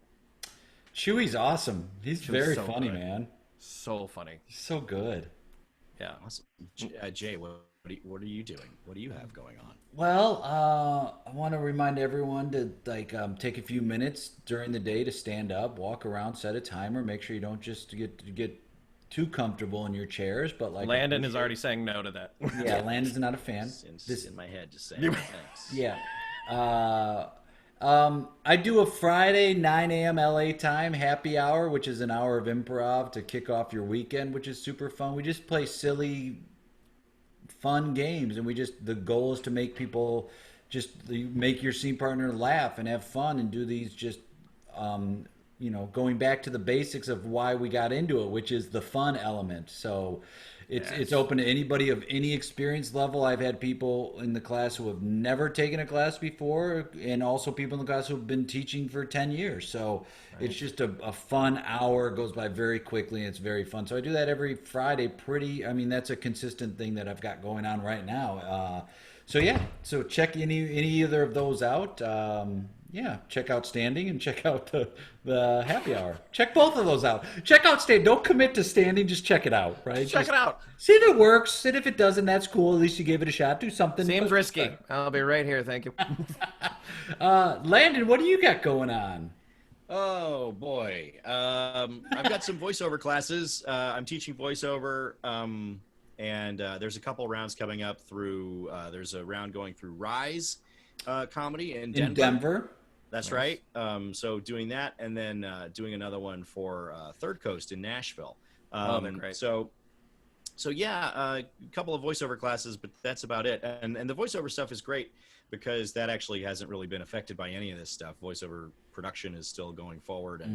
Chewy's awesome. He's very so funny, good. man. So funny. He's so good. Yeah. Awesome. Jay, what are you doing? What do you have going on? Well, I want to remind everyone to take a few minutes during the day to stand up, walk around, set a timer, make sure you don't just get too comfortable in your chairs, but Landon is already saying no to that. Yeah, Landon's not a fan. This in my head just saying thanks. Yeah. I do a Friday 9 a.m. LA time happy hour, which is an hour of improv to kick off your weekend, which is super fun. We just play silly, fun games, and the goal is to make people make your scene partner laugh and have fun and do these going back to the basics of why we got into it, which is the fun element. So it's open to anybody of any experience level. I've had people in the class who have never taken a class before, and also people in the class who have been teaching for 10 years. So it's just a fun hour. It goes by very quickly, and it's very fun. So I do that every Friday. That's a consistent thing that I've got going on right now. So check any either of those out. Check out Standing and check out the happy hour. Check both of those out. Check out Standing. Don't commit to Standing. Just check it out, right? Check it out. See if it works. And if it doesn't, that's cool. At least you gave it a shot. Do something. Seems risky. I'll be right here. Thank you. Landon, what do you got going on? Oh, boy. I've got some voiceover classes. I'm teaching voiceover. And there's a couple rounds coming up through, there's a round going through Rise Comedy in Denver. In Denver? That's right. So doing that, and then doing another one for Third Coast in Nashville. They're great. So a couple of voiceover classes, but that's about it. And the voiceover stuff is great because that actually hasn't really been affected by any of this stuff. Voiceover production is still going forward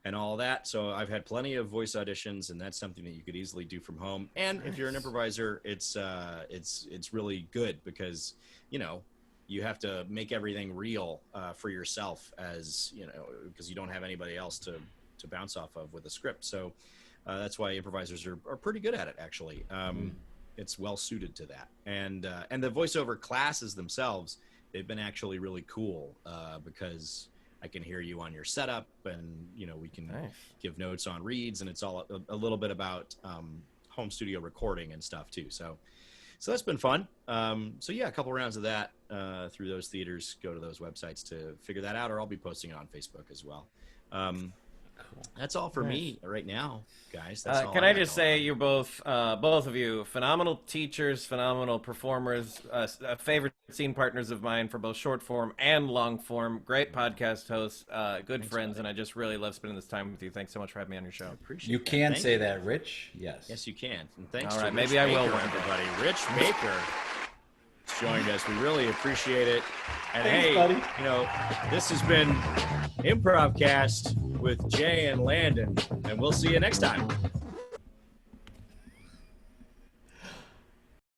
and all that. So I've had plenty of voice auditions, and that's something that you could easily do from home. And if you're an improviser, it's really good because, you have to make everything real for yourself, as because you don't have anybody else to bounce off of with a script. So that's why improvisers are pretty good at it, actually. It's well suited to that. And the voiceover classes themselves, they've been actually really cool because I can hear you on your setup, and we can give notes on reads, and it's all a little bit about home studio recording and stuff too. So that's been fun. A couple rounds of that through those theaters. Go to those websites to figure that out, or I'll be posting it on Facebook as well. Cool. That's all for me right now, guys. That's all can I just say you're both of you, phenomenal teachers, phenomenal performers, favorite scene partners of mine for both short form and long form. Great podcast hosts, good friends, and I just really love spending this time with you. Thanks so much for having me on your show. You can say that, Rich. Yes. Yes, you can. And thanks. All right, to maybe Rich I will. Baker, everybody. Rich Baker joined us. We really appreciate it. And thanks, buddy. This has been Improvcast with Jay and Landon, and we'll see you next time.